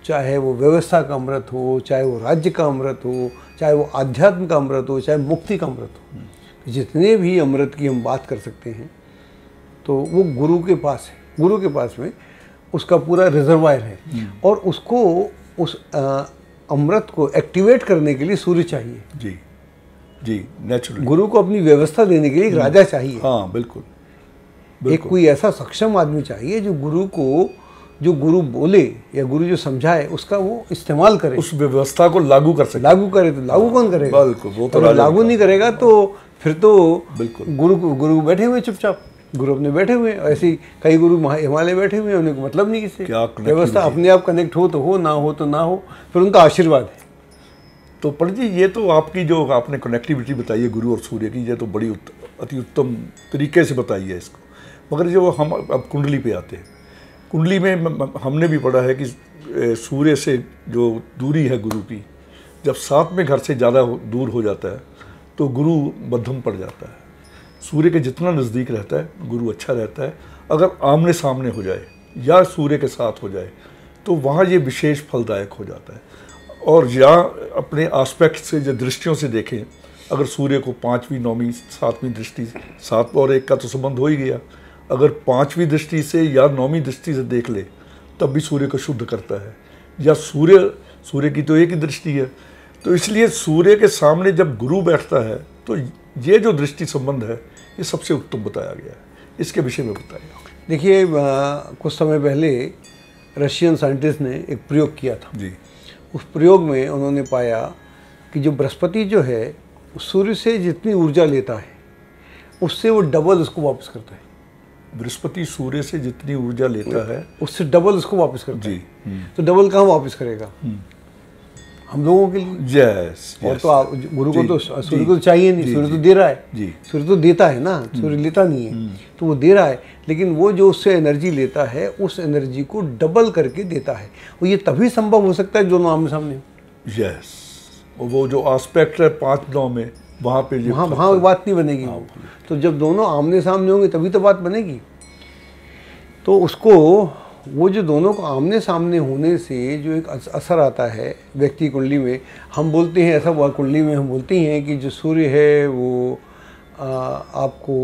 चाहे वो व्यवस्था का अमृत हो, चाहे वो राज्य का अमृत हो, चाहे वो आध्यात्म का अमृत हो, चाहे मुक्ति का अमृत हो। जितने भी अमृत की हम बात कर सकते हैं तो वो गुरु के पास है। गुरु के पास में उसका पूरा रिजर्वायर है और उसको उस अमृत को एक्टिवेट करने के लिए सूर्य चाहिए। जी जी, नेचुरली। गुरु को अपनी व्यवस्था देने के लिए एक राजा चाहिए। हाँ, बिल्कुल, एक कोई ऐसा सक्षम आदमी चाहिए जो गुरु को, जो गुरु बोले या गुरु जो समझाए उसका वो इस्तेमाल करे, उस व्यवस्था को लागू कर सके। लागू करे। तो लागू कौन करेगा? बिल्कुल, वो तो लागू नहीं करेगा तो फिर तो बिल्कुल गुरु बैठे हुए चुपचाप, गुरु अपने बैठे हुए। ऐसे कई गुरु हिमालय बैठे हुए हैं, उन्हें मतलब नहीं किसी व्यवस्था, अपने आप कनेक्ट हो तो हो, ना हो तो ना हो, फिर उनका आशीर्वाद है। तो पंडित जी, ये तो आपकी जो आपने कनेक्टिविटी बताई है गुरु और सूर्य की, ये तो बड़ी अति उत्तम तरीके से बताई है इसको। मगर जो हम अब कुंडली पे आते हैं, कुंडली में हमने भी पढ़ा है कि सूर्य से जो दूरी है गुरु की, जब 7वें घर से ज़्यादा दूर हो जाता है तो गुरु मध्यम पड़ जाता है। सूर्य के जितना नज़दीक रहता है गुरु अच्छा रहता है। अगर आमने सामने हो जाए या सूर्य के साथ हो जाए तो वहाँ ये विशेष फलदायक हो जाता है। और या अपने आस्पेक्ट से, जो दृष्टियों से देखें, अगर सूर्य को 5वीं 9वीं 7वीं दृष्टि, 7 और 1 का तो संबंध हो ही गया, अगर 5वीं दृष्टि से या 9वीं दृष्टि से देख ले तब भी सूर्य को शुद्ध करता है। या सूर्य की तो एक ही दृष्टि है, तो इसलिए सूर्य के सामने जब गुरु बैठता है तो ये जो दृष्टि संबंध है ये सबसे उत्तम बताया गया है। इसके विषय में बताइए। देखिए, कुछ समय पहले रशियन साइंटिस्ट ने एक प्रयोग किया था जी। उस प्रयोग में उन्होंने पाया कि जो बृहस्पति जो है सूर्य से जितनी ऊर्जा लेता है उससे वो डबल उसको वापस करता है। बृहस्पति सूर्य से जितनी ऊर्जा लेता है उससे डबल उसको वापस करता जी। है। तो डबल कहाँ वापस करेगा? हम लोगों के लिए। यस। और तो गुरु को तो सूर्य को तो चाहिए नहीं, सूर्य तो दे रहा है जी। सूर्य तो देता है ना, सूर्य लेता नहीं है, तो वो दे रहा है। लेकिन वो जो उससे एनर्जी लेता है उस एनर्जी को डबल करके देता है। और ये तभी संभव हो सकता है दोनों आमने सामने। यस। वो जो एस्पेक्ट है 5-9 में, वहाँ पे वहाँ बात नहीं बनेगी। तो जब दोनों आमने सामने होंगे तभी तो बात बनेगी। तो उसको, वो जो दोनों को आमने सामने होने से जो एक असर आता है व्यक्ति कुंडली में, हम बोलते हैं ऐसा हुआ कुंडली में, हम बोलते हैं कि जो सूर्य है वो आपको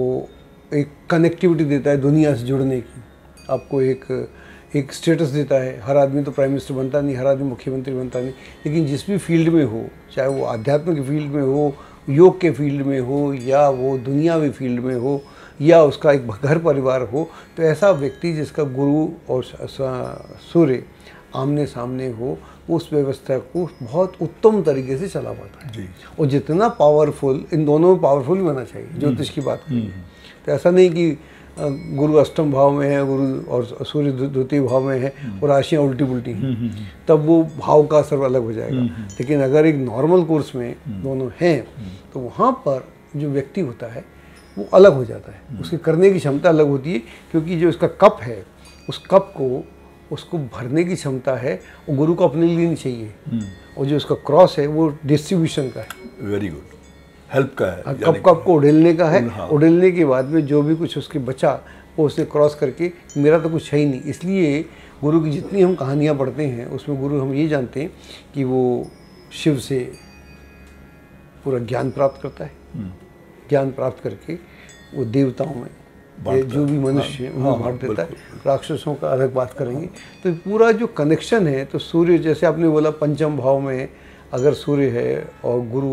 एक कनेक्टिविटी देता है दुनिया से जुड़ने की, आपको एक स्टेटस देता है। हर आदमी तो प्राइम मिनिस्टर बनता नहीं, हर आदमी मुख्यमंत्री बनता नहीं, लेकिन जिस भी फील्ड में हो, चाहे वो आध्यात्म के फील्ड में हो, योग के फील्ड में हो, या वो दुनियावी फील्ड में हो, या उसका एक घर परिवार हो, तो ऐसा व्यक्ति जिसका गुरु और सूर्य आमने सामने हो, उस व्यवस्था को बहुत उत्तम तरीके से चला पाता है। जी। और जितना पावरफुल, इन दोनों में पावरफुल भी होना चाहिए ज्योतिष की बात करें तो ऐसा नहीं कि गुरु अष्टम भाव में है, गुरु और सूर्य द्वितीय भाव में है और राशियाँ उल्टी पुल्टी हैं, तब वो भाव का असर अलग हो जाएगा। लेकिन अगर एक नॉर्मल कोर्स में दोनों हैं तो वहाँ पर जो व्यक्ति होता है वो अलग हो जाता है, उसकी करने की क्षमता अलग होती है, क्योंकि जो इसका कप है उस कप को, उसको भरने की क्षमता है, वो गुरु को अपने लिए नहीं चाहिए। और जो उसका क्रॉस है वो डिस्ट्रीब्यूशन का है। वेरी गुड, हेल्प का है। कप को उड़ेलने का है। उड़ेलने के बाद में जो भी कुछ उसके बचा वो उसे क्रॉस करके, मेरा तो कुछ है ही नहीं। इसलिए गुरु की जितनी हम कहानियाँ पढ़ते हैं उसमें गुरु, हम ये जानते हैं कि वो शिव से पूरा ज्ञान प्राप्त करता है। ज्ञान प्राप्त करके वो देवताओं में जो भी मनुष्य है उन्हें बांट देता है। राक्षसों का अलग बात करेंगे। तो पूरा जो कनेक्शन है, तो सूर्य, जैसे आपने बोला पंचम भाव में अगर सूर्य है और गुरु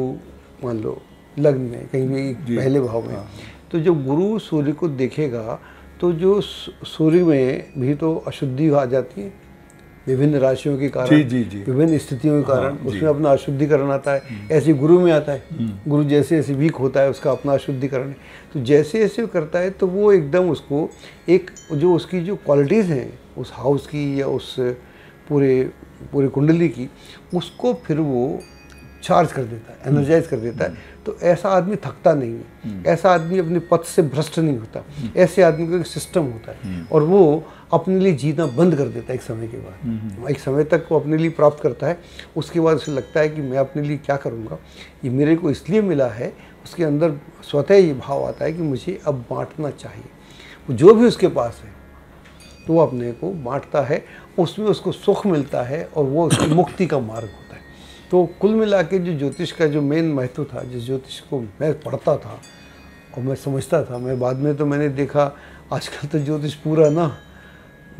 मान लो लग्न में कहीं भी पहले भाव में, तो जब गुरु सूर्य को देखेगा तो जो सूर्य में भी तो अशुद्धि आ जाती है विभिन्न राशियों के कारण, विभिन्न स्थितियों के कारण, उसमें अपना अशुद्धिकरण आता है। ऐसे गुरु में आता है। गुरु जैसे जैसे वीक होता है उसका अपना अशुद्धिकरण है। तो जैसे जैसे करता है तो वो एकदम उसको एक जो उसकी जो क्वालिटीज़ हैं उस हाउस की या उस पूरे कुंडली की, उसको फिर वो चार्ज कर देता है, एनर्जाइज कर देता है। तो ऐसा आदमी थकता नहीं है, ऐसा आदमी अपने पथ से भ्रष्ट नहीं होता, ऐसे आदमी का एक सिस्टम होता है और वो अपने लिए जीना बंद कर देता है एक समय के बाद। एक समय तक वो अपने लिए प्राप्त करता है, उसके बाद उसे लगता है कि मैं अपने लिए क्या करूँगा, ये मेरे को इसलिए मिला है। उसके अंदर स्वतः ये भाव आता है कि मुझे अब बांटना चाहिए। जो भी उसके पास है तो वो अपने को बांटता है, उसमें उसको सुख मिलता है और वो उसकी मुक्ति का मार्ग होता है। तो कुल मिला के जो ज्योतिष का जो मेन महत्व था, जिस ज्योतिष को मैं पढ़ता था और मैं समझता था, मैं बाद में तो मैंने देखा आजकल तो ज्योतिष पूरा ना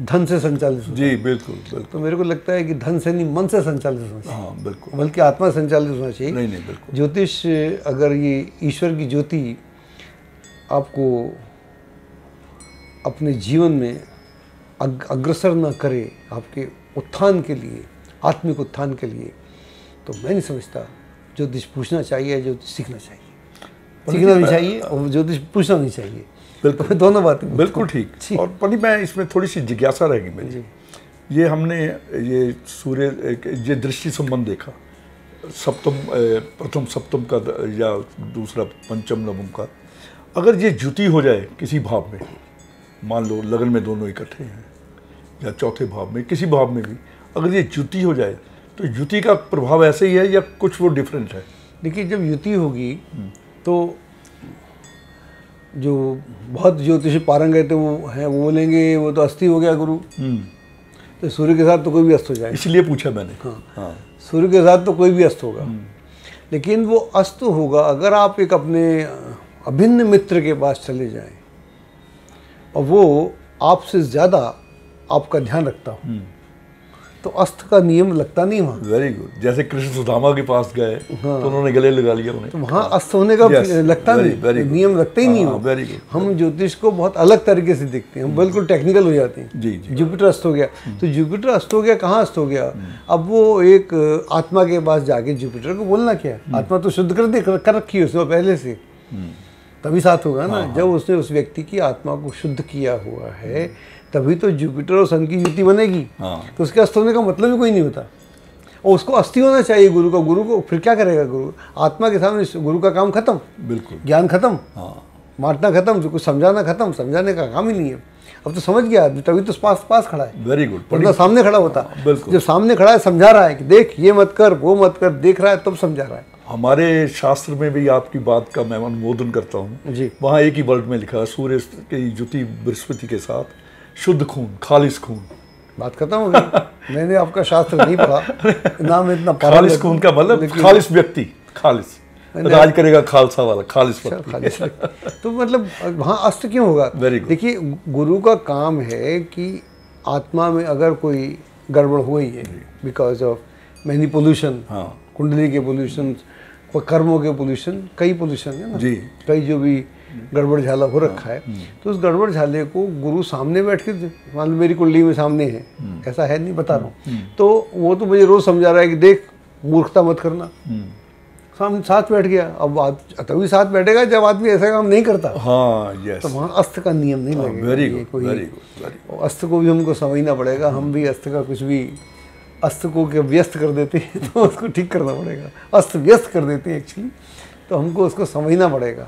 धन से संचालित होता है। जी बिल्कुल बिल्कुल। तो मेरे को लगता है कि धन से नहीं, मन से संचालित होना चाहिए। हाँ बिल्कुल, बल्कि आत्मा संचालित होना चाहिए। नहीं नहीं बिल्कुल। ज्योतिष अगर ये ईश्वर की ज्योति आपको अपने जीवन में अग्रसर न करे आपके उत्थान के लिए, आत्मिक उत्थान के लिए, तो मैं नहीं समझता ज्योतिष पूछना चाहिए, ज्योतिष सीखना चाहिए। सीखना भी चाहिए और ज्योतिष पूछना नहीं चाहिए। बिल्कुल, दोनों बातें बिल्कुल ठीक। और पंडित मैं इसमें थोड़ी सी जिज्ञासा रहेगी मेरी। ये हमने ये सूर्य ये दृष्टि संबंध देखा, सप्तम प्रथम सप्तम का या दूसरा पंचम नवम का, अगर ये ज्युति हो जाए किसी भाव में, मान लो लगन में दोनों इकट्ठे हैं या चौथे भाव में, किसी भाव में भी अगर ये ज्युति हो जाए तो युति का प्रभाव ऐसे ही है या कुछ वो डिफरेंट है? देखिए, जब युति होगी तो जो बहुत ज्योतिषी पारंगत वो हैं वो बोलेंगे वो तो अस्थि हो गया गुरु। तो सूर्य के साथ तो कोई भी अस्त हो जाए, इसलिए पूछा मैंने। हाँ, सूर्य के साथ तो कोई भी अस्त होगा। लेकिन वो अस्त होगा अगर आप एक अपने अभिन्न मित्र के पास चले जाएं और वो आपसे ज़्यादा आपका ध्यान रखता हो, तो अस्त का नियम लगता नहीं वहाँ। Very good. जैसे कृष्ण सुदामा के पास गए तो उन्होंने गले लगा लिया उन्हें, तो वहाँ अस्त होने का लगता नहीं, नियम लगता ही नहीं हो। Very good. हम ज्योतिष को बहुत अलग तरीके से देखते हैं, हम बिल्कुल टेक्निकल हो जाते हैं। जी जी। जुपिटर अस्त हो गया, तो जुपिटर अस्त हो गया, कहाँ अस्त हो गया? अब वो एक आत्मा के पास जाके जुपिटर को बोलना क्या है? आत्मा तो शुद्ध कर रखी है उसने पहले से, तभी साथ होगा ना। जब उसने उस व्यक्ति की आत्मा को शुद्ध किया हुआ है तभी तो जुपिटर और सन की युति बनेगी। तो उसके अस्त होने का मतलब ही कोई नहीं होता। और उसको अस्थि होना चाहिए गुरु का। गुरु को फिर क्या करेगा? गुरु आत्मा के सामने गुरु का काम खत्म, बिल्कुल, ज्ञान खत्म, बांटना खत्म, जो कुछ समझाना खत्म, समझाने का काम ही नहीं है। अब तो समझ गया आदमी, तभी तो पास खड़ा है। Very good. वरना सामने खड़ा होता। बिल्कुल, जब सामने खड़ा है समझा रहा है कि देख ये मत कर वो मत कर, देख रहा है तब समझा रहा है। हमारे शास्त्र में भी आपकी बात का मैं अनुमोदन करता हूँ जी। वहाँ एक ही वर्ड में लिखा है, सूर्य की युति बृहस्पति के साथ शुद्ध खून, खालिस खून। बात खत्म हो गई। मैंने आपका शास्त्र नहीं पढ़ा, ना मैं इतना पढ़ा। खालिस खून का मतलब खालिस व्यक्ति, खालिस राज करेगा खालसा वाला, खालिस व्यक्ति। तो मतलब वहाँ अस्त क्यों होगा? देखिए, गुरु का काम है कि आत्मा में अगर कोई गड़बड़ हुई है बिकॉज ऑफ मैनी पोल्यूशन, कुंडली के पोल्यूशन, कर्मों के पोल्यूशन, कई पोल्यूशन है ना जी, कई जो भी गड़बड़ झाला हो रखा है, तो उस गड़बड़ झाले को गुरु सामने बैठ के, मान लो मेरी कुंडली में सामने है, ऐसा है नहीं बता रहा हूँ, तो वो तो मुझे रोज समझा रहा है कि देख मूर्खता मत करना, सामने साथ बैठ गया। अब तभी साथ बैठेगा जब आदमी ऐसा काम नहीं करता। हाँ, यस। तो वहाँ अस्त का नियम नहीं लगेगा। Very good, very good. अस्त को भी हमको समझना पड़ेगा। हम भी अस्त का कुछ भी, अस्त को व्यस्त कर देते हैं तो उसको ठीक करना पड़ेगा। अस्त व्यस्त कर देते हैं एक्चुअली, तो हमको उसको समझना पड़ेगा।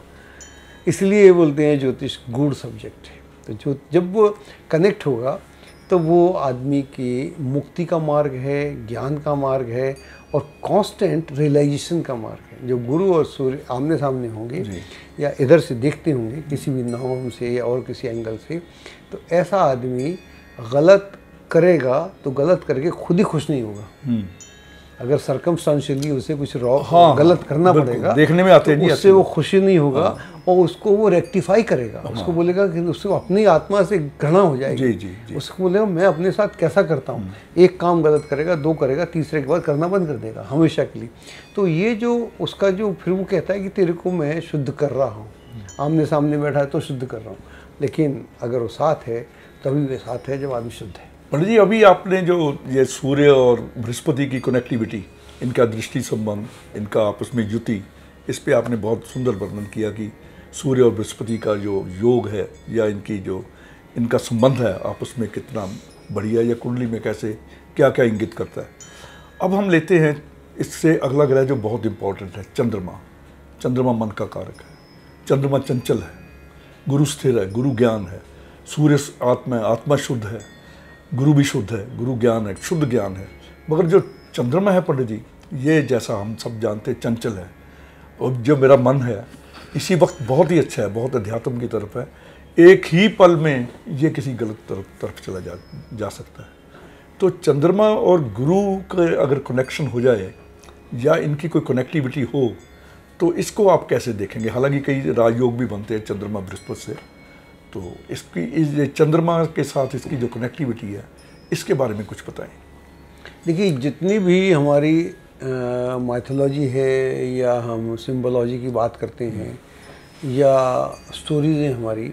इसलिए ये बोलते हैं ज्योतिष गूढ़ सब्जेक्ट है। तो जो जब वो कनेक्ट होगा तो वो आदमी की मुक्ति का मार्ग है, ज्ञान का मार्ग है और कांस्टेंट रियलाइजेशन का मार्ग है। जो गुरु और सूर्य आमने सामने होंगे या इधर से देखते होंगे किसी भी नवम से या और किसी एंगल से, तो ऐसा आदमी गलत करेगा तो गलत करके खुद ही खुश नहीं होगा। अगर सर्कमस्टांशियली उसे कुछ गलत करना पड़ेगा, देखने में आते तो उससे वो खुशी नहीं होगा और उसको वो रेक्टिफाई करेगा। उसको बोलेगा कि उसको अपनी आत्मा से घृणा हो जाएगी। जी। उसको बोलेगा मैं अपने साथ कैसा करता हूँ। एक काम गलत करेगा, दो करेगा, तीसरे के बाद करना बंद कर देगा हमेशा के लिए। तो ये जो उसका जो फिर वो कहता है कि तेरे को मैं शुद्ध कर रहा हूँ, आमने सामने बैठा है तो शुद्ध कर रहा हूँ, लेकिन अगर वो साथ है तभी वे साथ है जब आदमी शुद्ध है। पंडित जी, अभी आपने जो ये सूर्य और बृहस्पति की कनेक्टिविटी, इनका दृष्टि संबंध, इनका आपस में युति, इस पे आपने बहुत सुंदर वर्णन किया कि सूर्य और बृहस्पति का जो योग है या इनकी जो इनका संबंध है आपस में कितना बढ़िया, या कुंडली में कैसे क्या क्या इंगित करता है। अब हम लेते हैं इससे अगला ग्रह जो बहुत इम्पोर्टेंट है, चंद्रमा। चंद्रमा मन का कारक है, चंद्रमा चंचल है, गुरु स्थिर है, गुरु ज्ञान है। सूर्य आत्मा शुद्ध है, गुरु भी शुद्ध है, गुरु ज्ञान है, शुद्ध ज्ञान है। मगर जो चंद्रमा है पंडित जी, ये जैसा हम सब जानते हैं चंचल है, और जो मेरा मन है इसी वक्त बहुत ही अच्छा है, बहुत अध्यात्म की तरफ है। एक ही पल में ये किसी गलत तरफ चला जा सकता है। तो चंद्रमा और गुरु का अगर कनेक्शन हो जाए या इनकी कोई कनेक्टिविटी हो तो इसको आप कैसे देखेंगे? हालांकि कई राजयोग भी बनते हैं चंद्रमा बृहस्पति से, तो इसकी इस चंद्रमा के साथ इसकी जो कनेक्टिविटी है इसके बारे में कुछ बताएं। देखिए, जितनी भी हमारी माइथोलॉजी है या हम सिम्बोलॉजी की बात करते हैं या स्टोरीज हैं हमारी,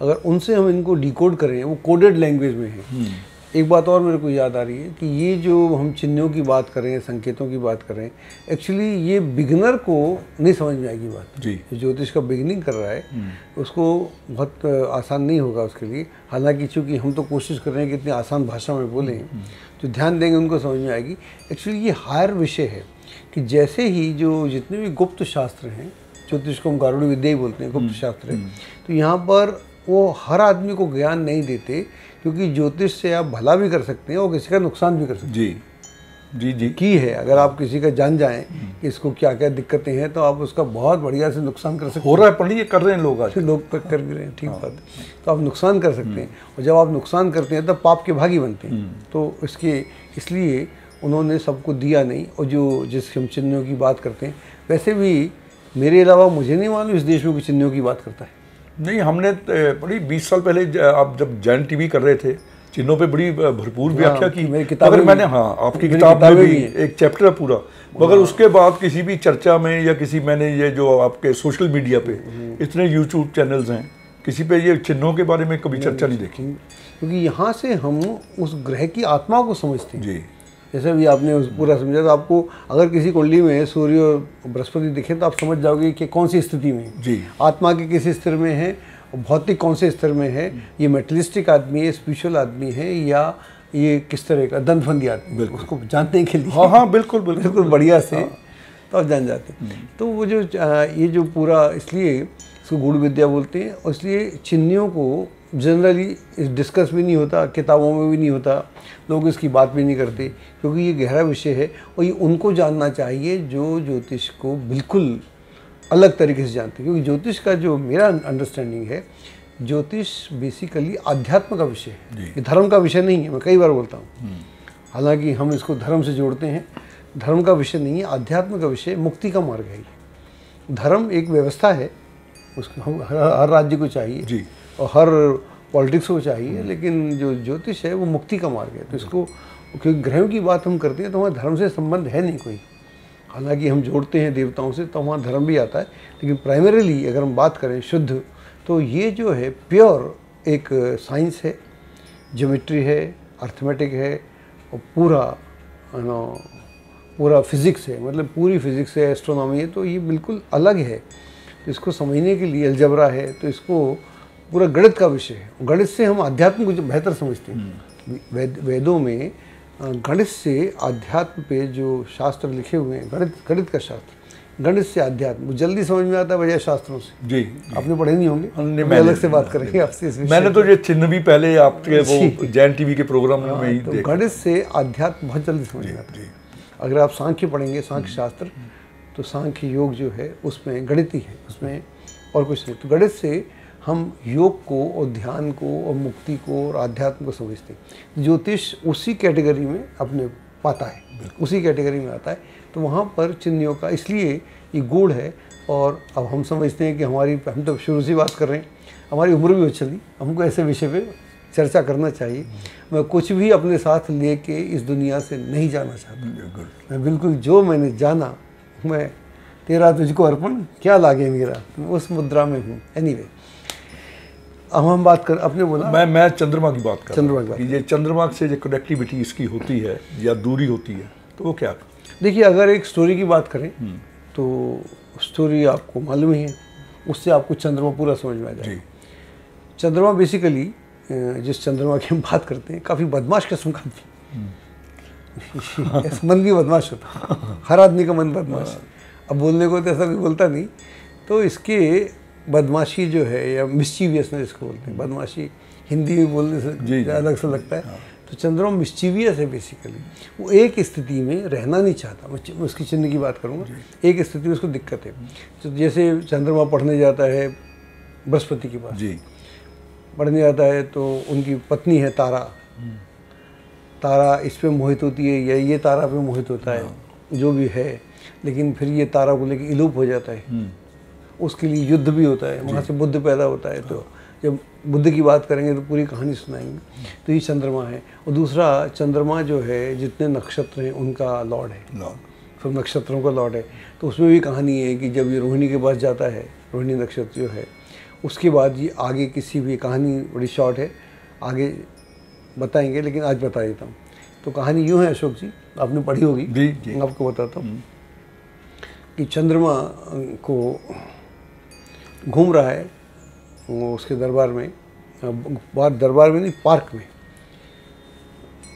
अगर उनसे हम इनको डिकोड करें, वो कोडेड लैंग्वेज में है। एक बात और मेरे को याद आ रही है कि ये जो हम चिन्हों की बात करें, संकेतों की बात करें, एक्चुअली ये बिगिनर को नहीं समझ में आएगी बात जी। ज्योतिष का बिगिनिंग कर रहा है उसको बहुत आसान नहीं होगा उसके लिए। हालांकि चूँकि हम तो कोशिश कर रहे हैं कि इतनी आसान भाषा में बोलें, जो ध्यान देंगे उनको समझ में आएगी। एक्चुअली ये हायर विषय है कि जैसे ही जो जितने भी गुप्त शास्त्र हैं, ज्योतिष को हम गारुड़ विद्या ही बोलते हैं, गुप्त शास्त्र है, तो यहाँ पर वो हर आदमी को ज्ञान नहीं देते, क्योंकि ज्योतिष से आप भला भी कर सकते हैं और किसी का नुकसान भी कर सकते हैं। जी जी की है, अगर आप किसी का जान जाएं कि इसको क्या क्या दिक्कतें हैं तो आप उसका बहुत बढ़िया से नुकसान कर सकते हैं। हो रहा है पंडित, ये कर रहे हैं लोग, आज लोग कर रहे हैं, ठीक बात है। तो आप नुकसान कर सकते हैं, और जब आप नुकसान करते हैं तब पाप के भागी बनते हैं। तो इसलिए उन्होंने सबको दिया नहीं। और जो जिस हम चिन्हों की बात करते हैं, वैसे भी मेरे अलावा मुझे नहीं मालूम इस देश में कोई चिन्हों की बात करता है। नहीं, हमने बड़ी 20 साल पहले आप जब जैन टीवी कर रहे थे, चिन्हों पे बड़ी भरपूर व्याख्या की। मगर मैंने आपकी किताब में भी एक चैप्टर है पूरा, मगर उसके बाद किसी भी चर्चा में या मैंने ये जो आपके सोशल मीडिया पे इतने यूट्यूब चैनल्स हैं, किसी पे ये चिन्हों के बारे में कभी चर्चा नहीं देखी। क्योंकि यहाँ से हम उस ग्रह की आत्मा को समझते हैं जी। जैसे भी आपने उस पूरा समझा, तो आपको अगर किसी कुंडली में सूर्य और बृहस्पति दिखे तो आप समझ जाओगे कि कौन सी स्थिति में है जी। आत्मा के किस स्तर में है, भौतिक कौन से स्तर में है, ये मेटलिस्टिक आदमी है, स्पिरिचुअल आदमी है, या ये किस तरह का दंतबंदी आदमी है, उसको जानने के लिए। हाँ, बिल्कुल बढ़िया से तो आप जान जाते हैं। तो वो जो ये जो पूरा, इसलिए इसको गूढ़ विद्या बोलते हैं। और इसलिए चिन्हों को जनरली डिस्कस भी नहीं होता, किताबों में भी नहीं होता, लोग इसकी बात भी नहीं करते, क्योंकि ये गहरा विषय है। और ये उनको जानना चाहिए जो ज्योतिष को बिल्कुल अलग तरीके से जानते हैं। क्योंकि ज्योतिष का जो मेरा अंडरस्टैंडिंग है, ज्योतिष बेसिकली आध्यात्म का विषय है, ये धर्म का विषय नहीं है। मैं कई बार बोलता हूँ, हालांकि हम इसको धर्म से जोड़ते हैं, धर्म का विषय नहीं है, आध्यात्म का विषय, मुक्ति का मार्ग है। धर्म एक व्यवस्था है, उसको हर राज्य को चाहिए जी, और हर पॉलिटिक्स को चाहिए, लेकिन जो ज्योतिष है वो मुक्ति का मार्ग है। तो इसको, क्योंकि ग्रहों की बात हम करते हैं तो हमारे धर्म से संबंध है नहीं कोई। हालांकि हम जोड़ते हैं देवताओं से, तो वहाँ धर्म भी आता है, लेकिन प्राइमरीली अगर हम बात करें शुद्ध, तो ये जो है प्योर एक साइंस है, ज्योमेट्री है, अर्थमेटिक है, और पूरा फिज़िक्स है, मतलब पूरी फिज़िक्स है, एस्ट्रोनॉमी है। तो ये बिल्कुल अलग है। तो इसको समझने के लिए अलजबरा है, तो इसको पूरा गणित का विषय है। गणित से हम अध्यात्म को बेहतर समझते हैं। वेदों में गणित से अध्यात्म पे जो शास्त्र लिखे हुए हैं, गणित का शास्त्र, गणित से अध्यात्म जल्दी समझ में आता है बजाय शास्त्रों से। जी, आपने पढ़े नहीं होंगे, मैं अलग से बात करेंगे आपसे इस विषय। मैंने तो ये चिन्ह भी पहले आपके वो जैन टीवी के प्रोग्राम में ही देखा। गणित से अध्यात्म बहुत जल्दी समझ में आता है। अगर आप सांख्य पढ़ेंगे, सांख्य शास्त्र, तो सांख्य योग जो है उसमें गणित ही है, उसमें और कुछ नहीं। तो गणित से हम योग को और ध्यान को और मुक्ति को और आध्यात्म को समझते हैं। ज्योतिष उसी कैटेगरी में अपने पाता है, उसी कैटेगरी में आता है। तो वहाँ पर चिन्हों का इसलिए ये गूढ़ है। और अब हम समझते हैं कि हम तो शुरू से बात कर रहे हैं, हमारी उम्र भी हो चली, हमको ऐसे विषय पे चर्चा करना चाहिए। मैं कुछ भी अपने साथ लेके इस दुनिया से नहीं जाना चाहता। मैं बिल्कुल जो मैंने जाना, मैं तेरा तुझको अर्पण क्या लागे मेरा, उस मुद्रा में हूँ। एनीवे, अब हम बात कर, अपने बोला मैं चंद्रमा की बात कर रहा हूँ कि ये चंद्रमा से जो कनेक्टिविटी इसकी होती है या दूरी होती है, तो वो क्या? देखिए, अगर एक स्टोरी की बात करें तो स्टोरी आपको मालूम ही है, उससे आपको चंद्रमा पूरा समझ में आ जाए। चंद्रमा बेसिकली, जिस चंद्रमा की हम बात करते हैं, काफ़ी बदमाश किस्म का मन भी बदमाश होता, हर आदमी का मन बदमाश है। अब बोलने को तो ऐसा कोई बोलता नहीं, तो इसके बदमाशी जो है या मिस्चीवियसनेस जिसको बोलते हैं, बदमाशी हिंदी में बोलने जी, से अलग सा लगता है। तो चंद्रमा मिस्चीवियस है बेसिकली, वो एक स्थिति में रहना नहीं चाहता। मैं उसकी चिन्ह की बात करूँगा, एक स्थिति में उसको दिक्कत है। तो जैसे चंद्रमा पढ़ने जाता है बृहस्पति के पास जी, पढ़ने जाता है, तो उनकी पत्नी है तारा, तारा इस पे मोहित होती है या ये तारा पे मोहित होता है, जो भी है, लेकिन फिर ये तारा को लेकर इलूप हो जाता है। उसके लिए युद्ध भी होता है, वहाँ से बुद्ध पैदा होता है। तो जब बुद्ध की बात करेंगे तो पूरी कहानी सुनाएंगे। तो ये चंद्रमा है। और दूसरा, चंद्रमा जो है जितने नक्षत्र हैं उनका लॉर्ड है, सब नक्षत्रों का लॉर्ड है। तो उसमें भी कहानी है कि जब ये रोहिणी के पास जाता है, रोहिणी नक्षत्र जो है, उसके बाद ये आगे किसी भी, कहानी बड़ी शॉर्ट है, आगे बताएंगे, लेकिन आज बता देता हूँ। तो कहानी यूँ है अशोक जी, आपने पढ़ी होगी, मैं आपको बताता हूँ कि चंद्रमा को घूम रहा है वो उसके दरबार में, दरबार में नहीं, पार्क में,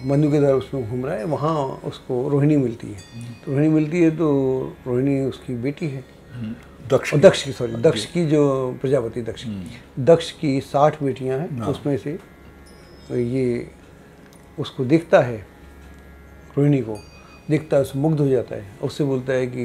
मनु के दर उसमें घूम रहा है। वहाँ उसको रोहिणी मिलती है। तो रोहिणी मिलती है तो रोहिणी उसकी बेटी है, दक्ष की जो प्रजापति दक्ष की 60 बेटियां हैं, उसमें से ये उसको देखता है, रोहिणी को देखता है, उससे मुग्ध हो जाता है। उससे बोलता है कि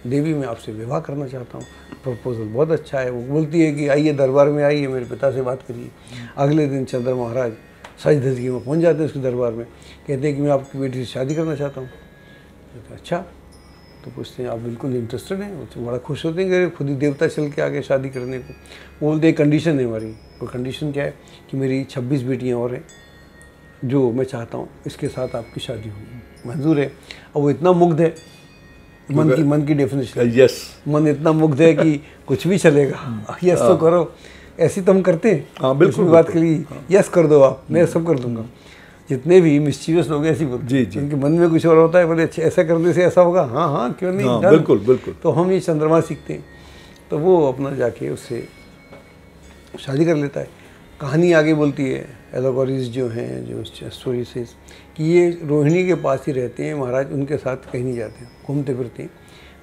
देवी मैं आपसे विवाह करना चाहता हूँ, प्रपोजल बहुत अच्छा है। वो बोलती है कि आइए दरबार में आइए, मेरे पिता से बात करिए। अगले दिन चंद्र महाराज सज धज के में पहुँच जाते हैं उसके दरबार में, कहते हैं कि मैं आपकी बेटी से शादी करना चाहता हूँ। तो अच्छा, तो पूछते हैं आप बिल्कुल इंटरेस्टेड हैं? तो बड़ा खुश होते हैं कि खुद ही देवता चल के आगे शादी करने को। वो बोलते हैं कंडीशन है हमारी। वो कंडीशन क्या है कि मेरी 26 बेटियाँ और हैं जो मैं चाहता हूँ इसके साथ आपकी शादी होगी, मंजूर है? और वो इतना मुग्ध है, मन की डेफिनेशन, यस, मन इतना मुग्ध है कि कुछ भी चलेगा, यस तो करो। ऐसी तो हम करते हैं, हाँ बिल्कुल, बात के लिए यस कर दो आप, मैं सब कर दूंगा। जितने भी मिस्चीवियस लोग ऐसी बोलते हैं, उनके मन में कुछ और होता है, बोले अच्छा ऐसा करने से ऐसा होगा, हाँ हाँ क्यों नहीं, हाँ, बिल्कुल। तो हम ये चंद्रमा सीखते हैं। तो वो अपना जाके उससे शादी कर लेता है। कहानी आगे बोलती है, एलोगोरीज जो हैं, जो स्टोरी से, कि ये रोहिणी के पास ही रहते हैं महाराज, उनके साथ कहीं नहीं जाते, घूमते फिरते हैं,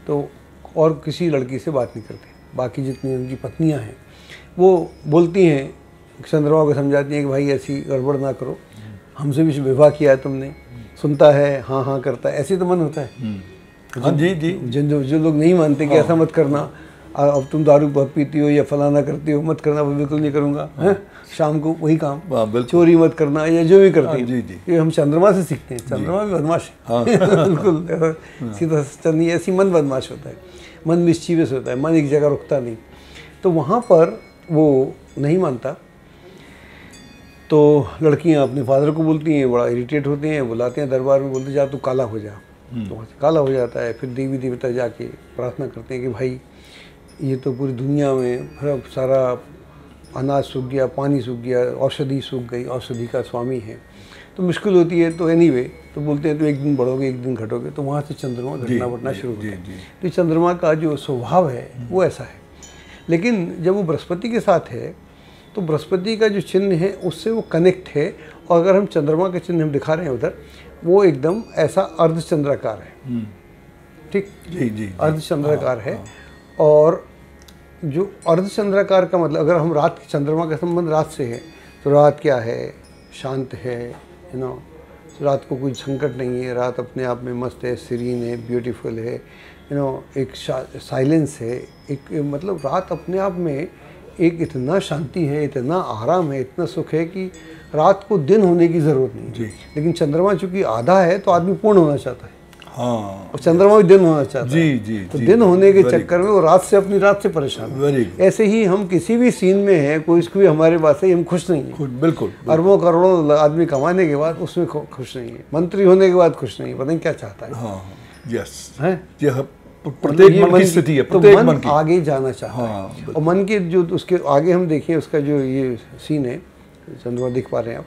तो और किसी लड़की से बात नहीं करते। बाकी जितनी उनकी पत्नियां हैं वो बोलती हैं, चंद्रमा को समझाती हैं कि भाई ऐसी गड़बड़ ना करो, हमसे भी विवाह किया है तुमने, सुनता है, हाँ हाँ करता है, ऐसे तो मन होता है। हाँ जी, जो लोग नहीं मानते कि ऐसा मत करना, अब तुम दारू बहुत पीती हो या फलाना करती हो, मत करना, वो बिल्कुल नहीं करूँगा, हैं शाम को वही काम, चोरी मत करना या जो भी करते हैं, ये हम चंद्रमा से सीखते हैं। चंद्रमा भी बदमाश है, बिल्कुल सीधा चंद्रमा ऐसी मन बदमाश होता है, मन मिस्चीवियस होता है, मन एक जगह रुकता नहीं। तो वहाँ पर वो नहीं मानता, तो लड़कियाँ अपने फादर को बोलती हैं, बड़ा इरिटेट होते हैं, बुलाते हैं दरबार में, बोलते जा तू काला हो जा। तो वहाँ से काला हो जाता है। फिर देवी देवता जाके प्रार्थना करते हैं कि भाई ये तो पूरी दुनिया में सारा अनाज सूख गया, पानी सूख गया, औषधि सूख गई, औषधि का स्वामी है, तो मुश्किल होती है। तो एनीवे तो बोलते हैं तो एक दिन बढ़ोगे एक दिन घटोगे। तो वहाँ से चंद्रमा घटना बढ़ना शुरू होता है। तो चंद्रमा का जो स्वभाव है वो ऐसा है। लेकिन जब वो बृहस्पति के साथ है तो बृहस्पति का जो चिन्ह है उससे वो कनेक्ट है। और अगर हम चंद्रमा का चिन्ह हम दिखा रहे हैं उधर, वो एकदम ऐसा अर्धचंद्राकार है, ठीक, अर्धचंद्राकार है। और जो अर्धचंद्राकार का मतलब, अगर हम रात, चंद्रमा का संबंध रात से है, तो रात क्या है, शांत है, यू नो, रात को कोई संकट नहीं है, रात अपने आप में मस्त है, सीरीन है, ब्यूटीफुल है, यू नो, एक साइलेंस है, एक मतलब रात अपने आप में एक इतना शांति है, इतना आराम है, इतना सुख है कि रात को दिन होने की ज़रूरत नहीं है। लेकिन चंद्रमा चूँकि आधा है तो आदमी पूर्ण होना चाहता है, हाँ, और चंद्रमा भी दिन होना चाहता है। तो दिन होने के चक्कर में वो रात से, अपनी रात से परेशान है। ऐसे ही हम किसी भी सीन में हैं, कोई भी हमारे पास है, हम खुश नहीं हैं। बिल्कुल, अरबों करोड़ों आदमी कमाने के बाद उसमें खुश नहीं है, मंत्री होने के बाद खुश नहीं है, पता नहीं क्या चाहता है। हाँ, यस है, प्रत्येक मन की स्थिति है, तो मन आगे जाना चाहता है। और मन के जो उसके आगे हम देखें, उसका जो ये सीन है, चंद्रमा देख पा रहे हैं आप,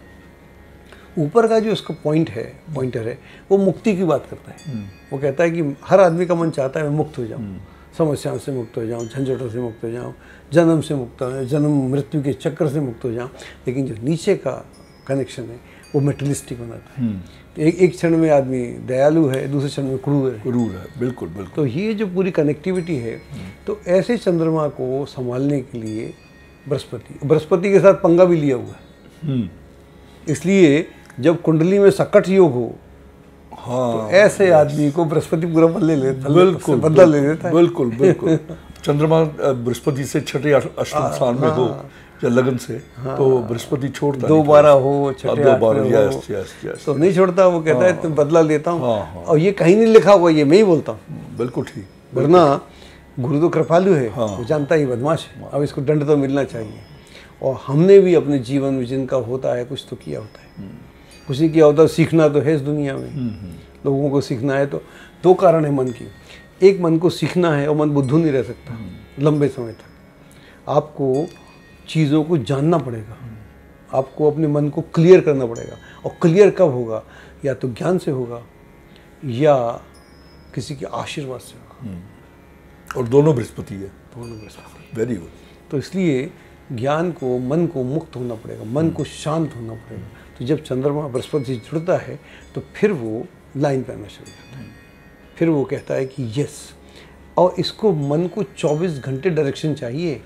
ऊपर का जो उसका पॉइंटर है, वो मुक्ति की बात करता है। वो कहता है कि हर आदमी का मन चाहता है मैं मुक्त हो जाऊं, समस्याओं से मुक्त हो जाऊं, झंझटों से मुक्त हो जाऊं, जन्म से मुक्त हो जाऊं, जन्म मृत्यु के चक्कर से मुक्त हो जाऊं। लेकिन जो नीचे का कनेक्शन है वो मेटलिस्टिक बनाता है। एक क्षण में आदमी दयालु है, दूसरे क्षण में क्रूर है। बिल्कुल। तो ये जो पूरी कनेक्टिविटी है, तो ऐसे चंद्रमा को संभालने के लिए बृहस्पति के साथ पंगा भी लिया हुआ है। इसलिए जब कुंडली में सकट योग हो, हाँ, तो ऐसे आदमी को बृहस्पति पूरा बदले लेता, बिल्कुल बदला ले लेता है। बिल्कुल बिल्कुल चंद्रमा बृहस्पति से छठे अष्टम स्थान में हो या लगन से, तो बृहस्पति छोड़ता 2-12 हो, छठे 8 में हो, यस यस यस, तो नहीं छोड़ता। वो कहता है तुम बदला लेता हूँ। हाँ। और ये कहीं नहीं लिखा हुआ, ये मैं ही बोलता हूँ। बिल्कुल ठीक। वरना गुरु तो कृपालु है, हाँ। वो जानता ही बदमाश है, अब इसको दंड तो मिलना चाहिए। और हमने भी अपने जीवन में जिनका होता है कुछ तो किया होता है, कुछ नहीं किया होता। सीखना तो है इस दुनिया में, लोगों को सीखना है। तो 2 कारण है मन की। एक, मन को सीखना है, और मन बुद्धू नहीं रह सकता लंबे समय तक। आपको चीज़ों को जानना पड़ेगा, आपको अपने मन को क्लियर करना पड़ेगा। और क्लियर कब होगा? या तो ज्ञान से होगा या किसी के आशीर्वाद से होगा। और दोनों बृहस्पति है, दोनों बृहस्पति। Very good. तो इसलिए ज्ञान को, मन को मुक्त होना पड़ेगा, मन को शांत होना पड़ेगा। तो जब चंद्रमा बृहस्पति से जुड़ता है तो फिर वो लाइन पे आना शुरू करता है। फिर वो कहता है कि यस। और इसको मन को 24 घंटे डायरेक्शन चाहिए।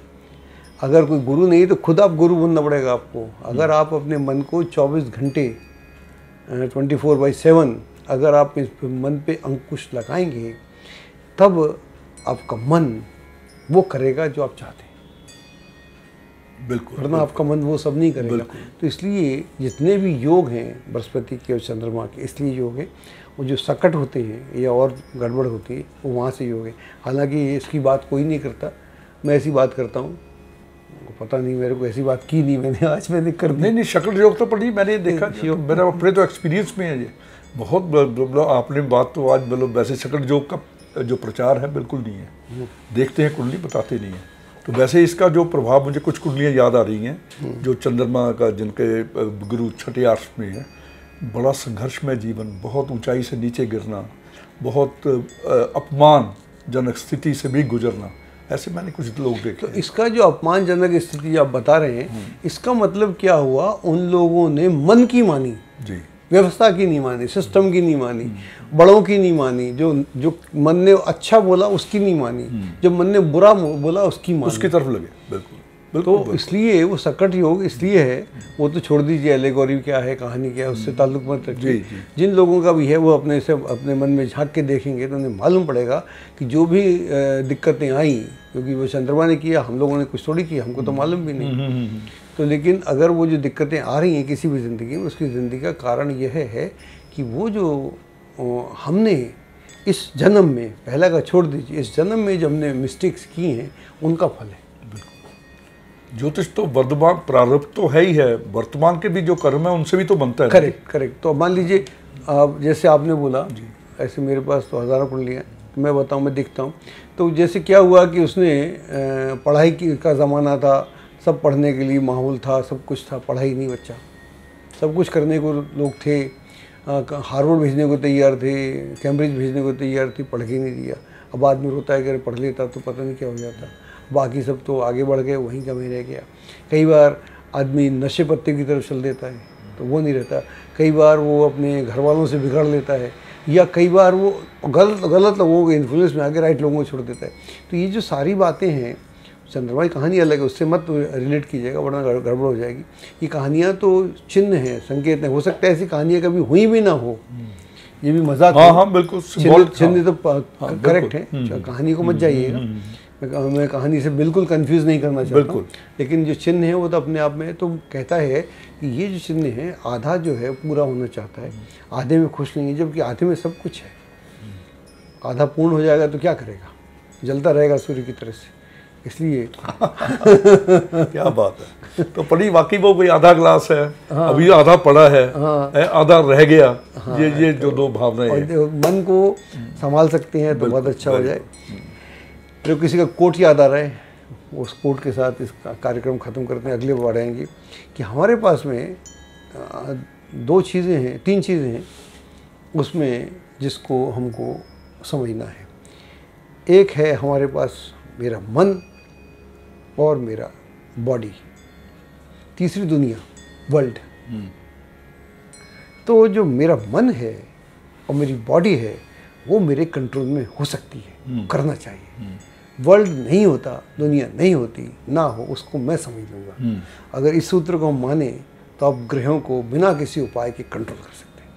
अगर कोई गुरु नहीं तो खुद आप गुरु बनना पड़ेगा आपको। अगर आप अपने मन को 24 घंटे 24/7 अगर आप इस मन पे अंकुश लगाएंगे, तब आपका मन वो करेगा जो आप चाहते हैं। बिल्कुल। वरना आपका मन वो सब नहीं करेगा। तो इसलिए जितने भी योग हैं बृहस्पति के और चंद्रमा के, इसलिए योग है। वो जो सकट होते हैं या और गड़बड़ होती है, वो वहाँ से योग है। हालांकि इसकी बात कोई नहीं करता, मैं ऐसी बात करता हूँ। पता नहीं, मेरे को ऐसी बात की नहीं मैंने, आज मैंने कर दी। नहीं, शकट योग तो पढ़ी मैंने, देखा, मेरा अपने तो एक्सपीरियंस में है ये बहुत। आपने बात तो आज मतलब वैसे शकट योग का जो प्रचार है बिल्कुल नहीं है। देखते हैं कुंडली, बताते नहीं है। तो वैसे इसका जो प्रभाव, मुझे कुछ कुंडलियाँ याद आ रही हैं जो चंद्रमा का, जिनके गुरु छठे आठ में है। बड़ा संघर्षमय जीवन, बहुत ऊंचाई से नीचे गिरना, बहुत अपमानजनक स्थिति से भी गुजरना, ऐसे मैंने कुछ लोग देखे। तो इसका जो अपमानजनक स्थिति आप बता रहे हैं, इसका मतलब क्या हुआ? उन लोगों ने मन की मानी जी, व्यवस्था की नहीं मानी, सिस्टम की नहीं मानी, बड़ों की नहीं मानी, जो मन ने अच्छा बोला उसकी नहीं मानी, जो मन ने बुरा बोला उसकी मानी, उसकी तरफ लगे। बिल्कुल बिल्कुल। तो बिल्कुल। इसलिए वो सकट योग इसलिए है। वो तो छोड़ दीजिए एलेगोरी क्या है, कहानी क्या है, उससे ताल्लुक मत रखिए। जिन लोगों का भी है वो अपने मन में झांक के देखेंगे तो उन्हें मालूम पड़ेगा कि जो भी दिक्कतें आई, क्योंकि वो चंद्रमा ने किया, हम लोगों ने कुछ थोड़ी किया, हमको तो मालूम भी नहीं। तो लेकिन अगर वो जो दिक्कतें आ रही हैं किसी भी ज़िंदगी में, उसकी ज़िंदगी का कारण यह है कि वो जो हमने इस जन्म में, पहला का छोड़ दीजिए, इस जन्म में जो हमने मिस्टेक्स की हैं उनका फल है। ज्योतिष तो वर्तमान प्रारब्ध तो है ही है, वर्तमान के भी जो कर्म है उनसे भी तो बनता है। Correct correct. तो मान लीजिए जैसे आपने बोला, ऐसे मेरे पास तो हज़ारों कुंडलियाँ हैं, मैं बताऊँ, मैं दिखता हूँ। तो जैसे क्या हुआ कि उसने पढ़ाई का ज़माना था, सब पढ़ने के लिए माहौल था, सब कुछ था, पढ़ाई नहीं, बच्चा सब कुछ करने को लोग थे, हार्वर्ड भेजने को तैयार थे, कैम्ब्रिज भेजने को तैयार थे, पढ़ के नहीं दिया। अब आदमी रोता है कि अरे पढ़ लेता तो पता नहीं क्या हो जाता। बाकी सब तो आगे बढ़ गए, वहीं कमी रह गया। कई बार आदमी नशे पत्ते की तरफ चल देता है तो वो नहीं रहता। कई बार वो अपने घर वालों से बिगड़ लेता है, या कई बार वो गलत लोगों के इन्फ्लुएंस में आके राइट लोगों को छोड़ देता है। तो ये जो सारी बातें हैं, चंद्रमा की कहानी अलग है, उससे मत रिलेट कीजिएगा वरना गड़बड़ हो जाएगी। ये कहानियाँ तो चिन्ह हैं, संकेत हैं। हो सकता है ऐसी कहानियाँ कभी हुई भी ना हो, ये भी मजाक। हाँ बिल्कुल, चिन्ह तो करेक्ट है, कहानी को मत जाइएगा। मैं कहानी से बिल्कुल कंफ्यूज नहीं करना चाहता हूँ, लेकिन जो चिन्ह है वो तो अपने आप में तो कहता है कि ये जो चिन्ह है, आधा जो है पूरा होना चाहता है, आधे में खुश नहीं है, जबकि आधे में सब कुछ है। आधा पूर्ण हो जाएगा तो क्या करेगा? जलता रहेगा सूर्य की तरह से। इसलिए क्या बात है। तो पढ़ी वाकई वो कोई आधा ग्लास है, हाँ, अभी आधा पड़ा है, हाँ, आधा रह गया। हाँ, ये जो दो भावनाएं हैं, मन को संभाल सकते हैं तो बहुत अच्छा हो जाए। फिर किसी का कोट याद आ रहा है, उस कोट के साथ इस कार्यक्रम ख़त्म करते हैं, अगले बार आएंगे कि हमारे पास में 2 चीज़ें हैं, 3 चीज़ें हैं उसमें जिसको हमको समझना है। एक है हमारे पास मेरा मन और मेरा बॉडी, तीसरी दुनिया, वर्ल्ड। तो जो मेरा मन है और मेरी बॉडी है वो मेरे कंट्रोल में हो सकती है, करना चाहिए। वर्ल्ड नहीं होता, दुनिया नहीं होती, ना हो, उसको मैं समझ लूँगा। अगर इस सूत्र को हम माने तो आप ग्रहों को बिना किसी उपाय के कंट्रोल कर सकते हैं।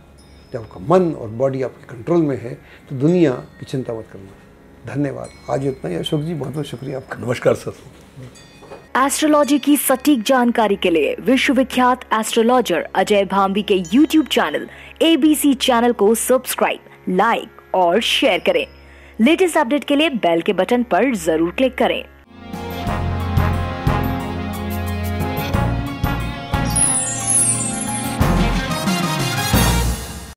जब आपका मन और बॉडी आपके कंट्रोल में है तो दुनिया की चिंता मत करना। धन्यवाद। आज इतना ही। अशोक जी, बहुत बहुत शुक्रिया आपका। नमस्कार सर। एस्ट्रोलॉजी की सटीक जानकारी के लिए विश्वविख्यात एस्ट्रोलॉजर अजय भांबी के YouTube चैनल ABC चैनल को सब्सक्राइब, लाइक और शेयर करें। लेटेस्ट अपडेट के लिए बेल के बटन पर जरूर क्लिक करें।